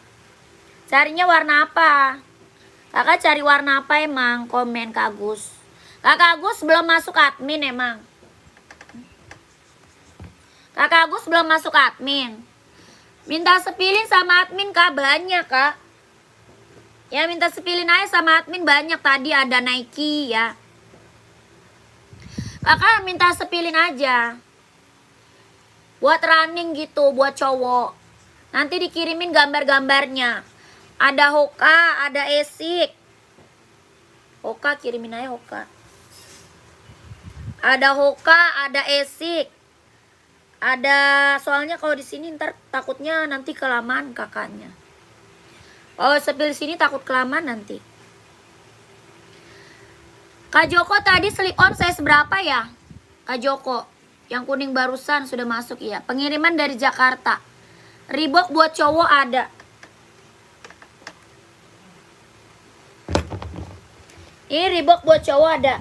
Carinya warna apa? Kakak cari warna apa emang? Komen Kak Agus. Kakak Agus belum masuk admin emang. Kakak Agus belum masuk admin. Minta sepilin sama admin Kak, banyak Kak. Ya minta sepilin aja sama admin, banyak tadi ada Nike ya. Kakak minta sepilin aja. Buat running gitu, buat cowok. Nanti dikirimin gambar-gambarnya. Ada Hoka, ada Esik. Hoka kirimin aja Hoka. Ada Hoka, ada Esik. Ada, soalnya kalau di sini ntar takutnya nanti kelamaan kakaknya. Oh, sepil sini takut kelamaan nanti. Kak Joko tadi slip on size berapa ya? Kak Joko, yang kuning barusan sudah masuk ya. Pengiriman dari Jakarta. Reebok buat cowok ada. Ini Reebok buat cowok ada.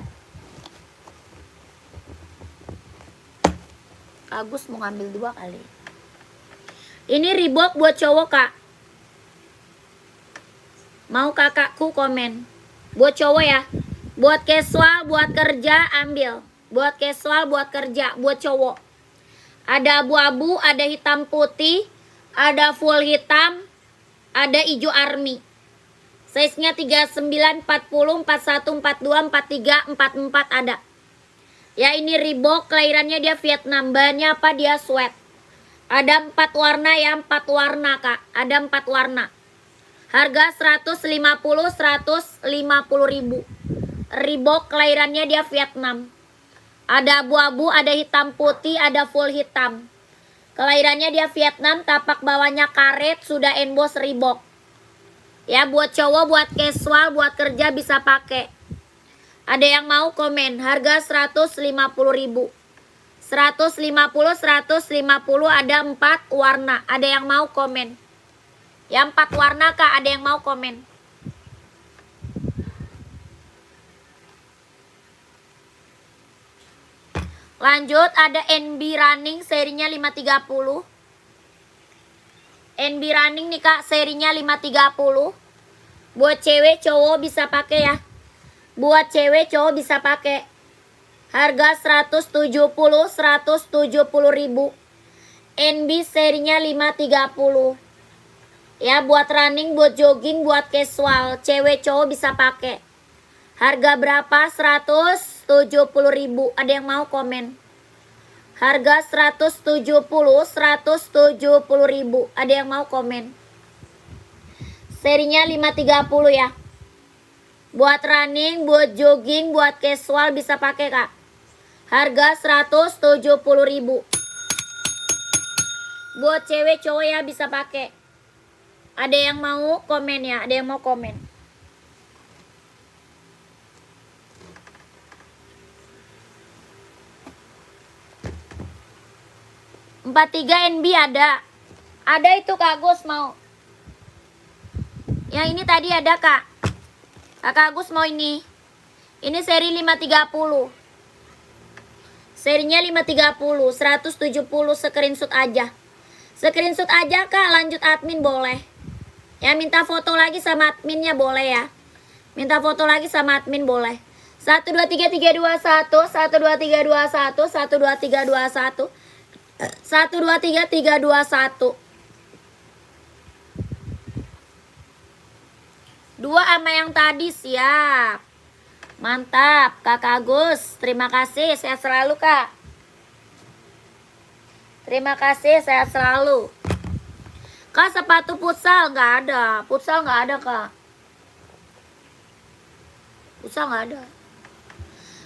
Agus mau ngambil 2 kali. Ini Reebok buat cowok Kak. Mau kakakku komen. Buat cowok ya. Buat casual, buat kerja ambil. Buat casual, buat kerja, buat cowok. Ada abu-abu, ada hitam putih, ada full hitam, ada hijau army. Size-nya 39, 40, 41, 42, 43, 44 ada. Ya ini Reebok, kelahirannya dia Vietnam. Bahannya apa? Dia sweat. Ada 4 warna ya, 4 warna Kak. Ada 4 warna. Harga 150 ribu. Reebok kelahirannya dia Vietnam. Ada abu-abu, ada hitam putih, ada full hitam. Kelahirannya dia Vietnam, tapak bawahnya karet, sudah emboss Reebok. Ya buat cowok, buat casual, buat kerja bisa pakai. Ada yang mau komen, harga 150 ribu. 150 ada 4 warna. Ada yang mau komen. Yang 4 warna Kak, ada yang mau komen. Lanjut, ada NB Running serinya 530. NB Running nih Kak, serinya 530. Buat cewek cowok bisa pakai ya. Buat cewek cowok bisa pakai. Harga 170 ribu. NB serinya 530. Ya buat running, buat jogging, buat casual, cewek cowok bisa pakai. Harga berapa? 170 ribu. Ada yang mau komen? Harga 170 ribu. Ada yang mau komen? Serinya 530 ya. Buat running, buat jogging, buat casual bisa pakai Kak. Harga 170 ribu. Buat cewek cowok ya bisa pakai. Ada yang mau komen ya? Ada yang mau komen? Tiga NB ada. Ada itu Kak Agus mau. Yang ini tadi ada Kak. Kak Agus mau ini. Ini seri 530. Serinya 530, 170 screenshot aja. Screenshot aja Kak, lanjut admin boleh. Ya minta foto lagi sama adminnya boleh ya. Minta foto lagi sama admin boleh. 1 2 3 3 2 1 1 2 3 2 1 1 2 3 2 1 1 2 3 3 2 1. 2 sama yang tadi siap. Mantap Kakak Agus. Terima kasih, sehat selalu Kak. Terima kasih, sehat selalu. Kak, sepatu futsal nggak ada. Futsal nggak ada, Kak. Futsal nggak ada.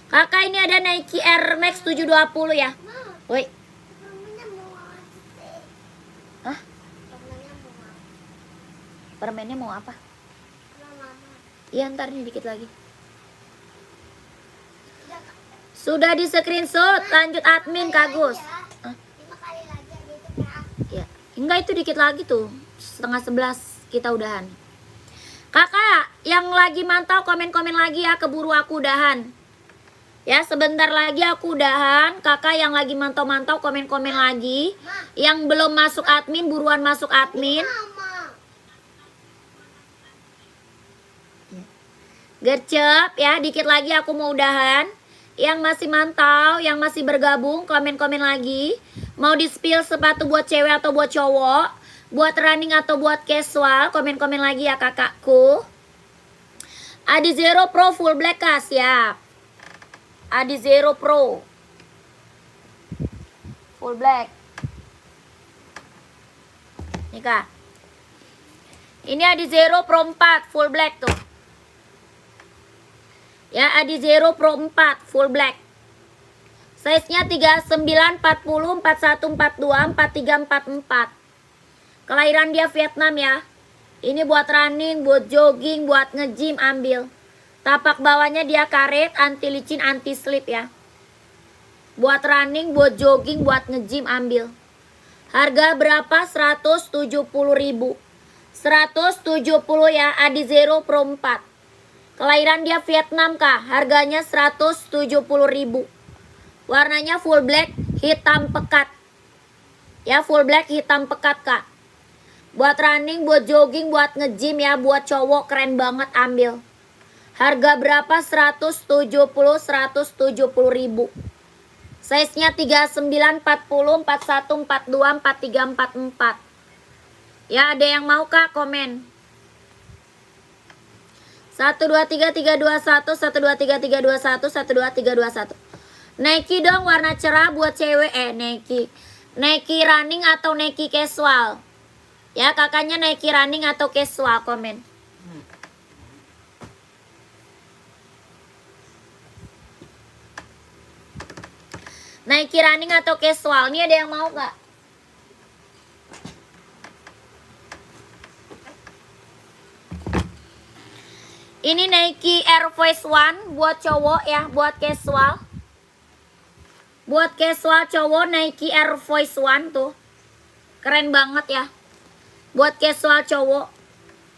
Kakak, ini ada Nike Air Max 720 ya. Ma, Woi. permennya mau apa? Hah? Permennya mau apa? Permennya mau apa? Mama. Iya, ntar nih dikit lagi. Udah, Kak. Sudah di screenshot. Lanjut admin, Kak Gus. Hah? 5 kali lagi gitu ya. Ya. Enggak, itu dikit lagi tuh. 10:30 kita udahan. Kakak, yang lagi mantau komen-komen lagi ya. Keburu aku udahan. Ya, sebentar lagi aku udahan. Kakak yang lagi mantau-mantau komen-komen lagi. Yang belum masuk admin, buruan masuk admin. Mama. Gercep ya, dikit lagi aku mau udahan. Yang masih mantau, yang masih bergabung, komen-komen lagi. Mau di-spill sepatu buat cewek atau buat cowok, buat running atau buat casual, komen-komen lagi ya kakakku. Adi Zero Pro full black, Kak, siap. Adi Zero Pro full black. Nih, Kak. Ini Adi Zero Pro 4 full black tuh. Ya, Adi Zero Pro 4 full black. Size-nya 39, 40, 41, 42, 43, 44. Kelahiran dia Vietnam ya. Ini buat running, buat jogging, buat nge-gym ambil. Tapak bawahnya dia karet, anti licin, anti slip ya. Buat running, buat jogging, buat nge-gym ambil. Harga berapa? 170.000. 170 ya, Adi Zero Pro 4. Kelahiran dia Vietnam, Kak. Harganya 170.000. Warnanya full black, hitam pekat. Ya, full black, hitam pekat, Kak. Buat running, buat jogging, buat nge-gym ya, buat cowok keren banget ambil. Harga berapa? 170.000. Size-nya 39, 40, 41, 42, 43, 44. Ya, ada yang mau, Kak? Komen. 1 2 3 3 2 1 1 2 3 3 2 1 1 2 3 2 1. Nike dong warna cerah buat cewek. Nike. Nike running atau Nike casual? Ya, kakaknya Nike running atau casual, komen. Nike running atau casual? Ini ada yang mau gak? Ini Nike Air Force One buat cowok ya, buat casual. Buat casual cowok Nike Air Force One tuh. Keren banget ya. Buat casual cowok.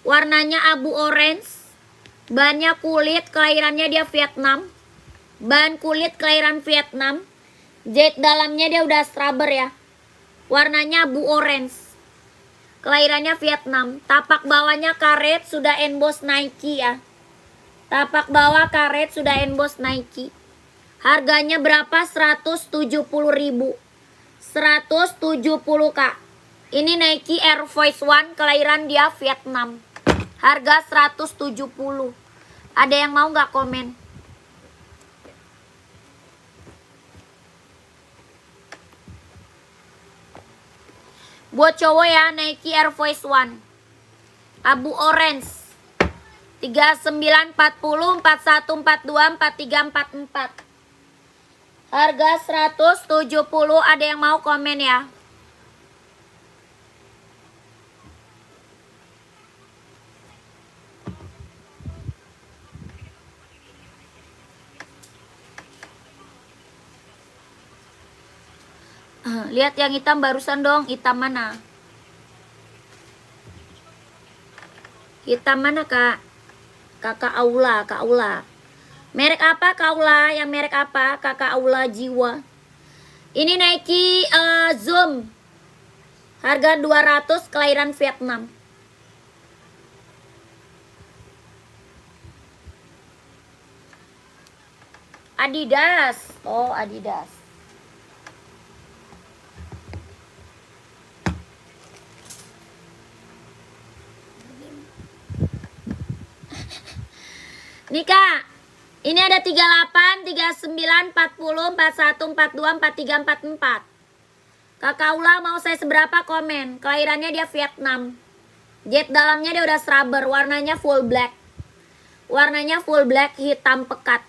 Warnanya abu orange. Bannya kulit, kelahirannya dia Vietnam. Ban kulit kelahiran Vietnam. Jahit dalamnya dia udah scrubber ya. Warnanya abu orange. Kelahirannya Vietnam. Tapak bawahnya karet, sudah emboss Nike ya. Tapak bawah karet, sudah emboss Nike. Harganya berapa? 170.000. 170, Kak. Ini Nike Air Force One, kelahiran dia Vietnam. Harga 170. Ada yang mau nggak komen? Buat cowok ya, Nike Air Force One. Abu orange. 39, 40, 41, 42, 43, 44. Harga 170. Ada yang mau komen ya? Lihat yang hitam barusan dong. Hitam mana? Hitam mana, Kak? Kakak Aula, Kak Aula. Merek apa, Kak Aula? Yang merek apa? Kakak Aula Jiwa. Ini Nike Zoom. Harga 200, kelahiran Vietnam. Adidas. Oh, Adidas. Nih, Kak. Ini ada 38, 39, 40, 41, 42, 43, 44. Kakak Ula mau saya seberapa komen. Kelahirannya dia Vietnam. Jet dalamnya dia udah scrubber. Warnanya full black. Warnanya full black, hitam pekat.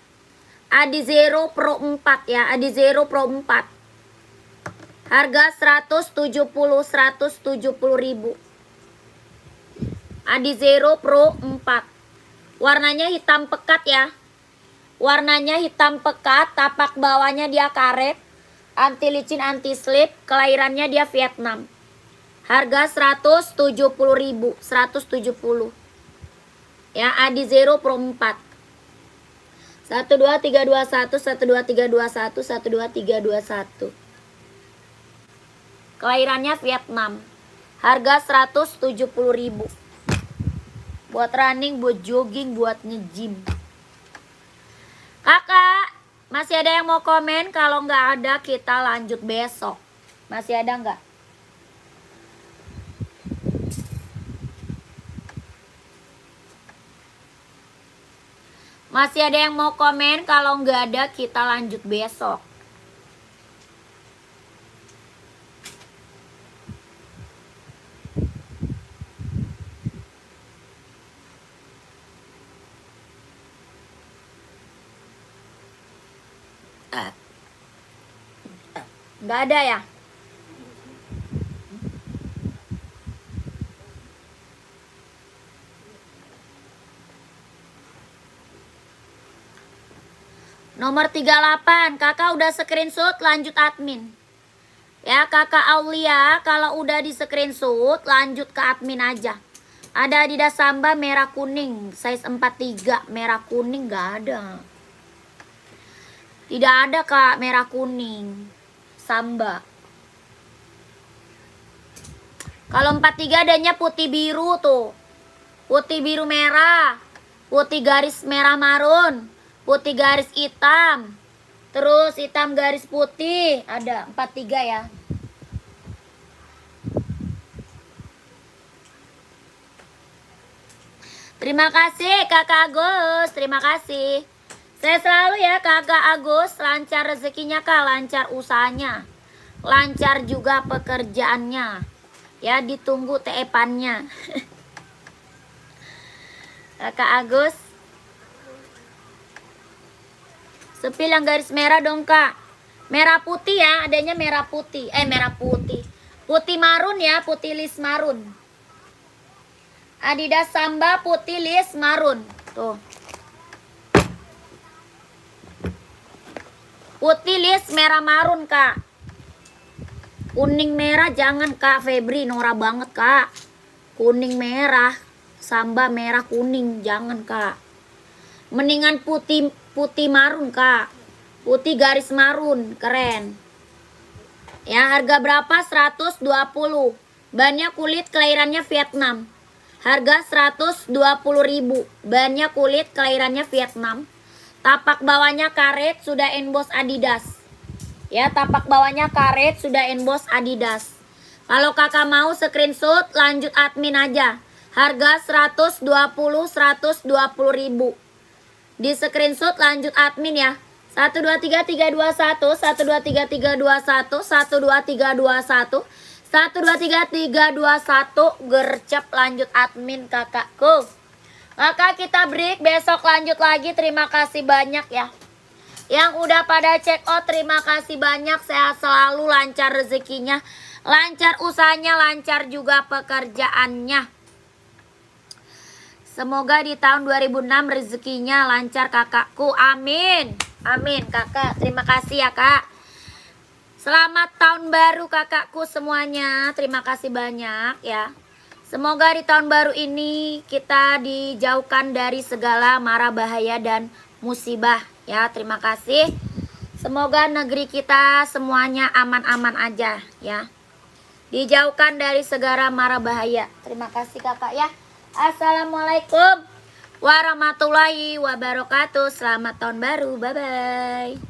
Adizero Pro 4 ya. Adizero Pro 4. Harga 170 ribu. Adizero Pro 4. Warnanya hitam pekat ya. Warnanya hitam pekat. Tapak bawahnya dia karet. Anti licin, anti slip. Kelahirannya dia Vietnam. Harga 170 ribu. 170. Ya, Adizero Pro 4. 12321, 12321, 12321. Kelahirannya Vietnam. Harga 170 ribu. Buat running, buat jogging, buat nge-gym. Kakak, masih ada yang mau komen? Kalau nggak ada, kita lanjut besok. Masih ada nggak? Masih ada yang mau komen? Kalau nggak ada, kita lanjut besok. Nggak ada ya? Nomor 38, kakak udah screenshot, lanjut admin. Ya, kakak Aulia, kalau udah di screenshot, lanjut ke admin aja. Ada Adidas Samba merah kuning, size 43, merah kuning nggak ada. Tidak ada kak, merah kuning, Samba. Kalau 43 adanya putih biru tuh. Putih biru merah, putih garis merah marun, putih garis hitam, terus hitam garis putih. Ada 43 ya. Terima kasih kakak Agus, terima kasih. Saya selalu ya kakak Agus, lancar rezekinya kak, lancar usahanya, lancar juga pekerjaannya. Ya, ditunggu teepannya. Kakak Agus. Sepil yang garis merah dong kak. Merah putih ya, adanya merah putih. Merah putih. Putih marun ya, putih lis marun. Adidas Samba putih lis marun. Tuh. Putih lis merah marun kak. Kuning merah jangan kak Febri, norak banget kak. Kuning merah, Samba merah kuning, jangan kak. Mendingan putih marun kak. Putih garis marun, keren. Ya, harga berapa? 120. Bannya kulit, kelahirannya Vietnam. Harga 120 ribu. Bannya kulit, kelahirannya Vietnam. Tapak bawahnya karet, sudah emboss Adidas. Ya, tapak bawahnya karet, sudah emboss Adidas. Kalau kakak mau screenshot, lanjut admin aja. Harga 120 ribu. Di screenshot lanjut admin ya. 123321, 123321, 123321, 123321. Gercep lanjut admin kakakku. Maka kita break, besok lanjut lagi. Terima kasih banyak ya. Yang udah pada check out, terima kasih banyak. Sehat selalu, lancar rezekinya, lancar usahanya, lancar juga pekerjaannya. Semoga di tahun 2006 rezekinya lancar kakakku. Amin. Amin kakak. Terima kasih ya kak. Selamat tahun baru kakakku semuanya. Terima kasih banyak ya. Semoga di tahun baru ini kita dijauhkan dari segala mara bahaya dan musibah ya. Terima kasih. Semoga negeri kita semuanya aman-aman aja ya. Dijauhkan dari segala mara bahaya. Terima kasih kakak ya. Assalamualaikum warahmatullahi wabarakatuh. Selamat tahun baru. Bye-bye.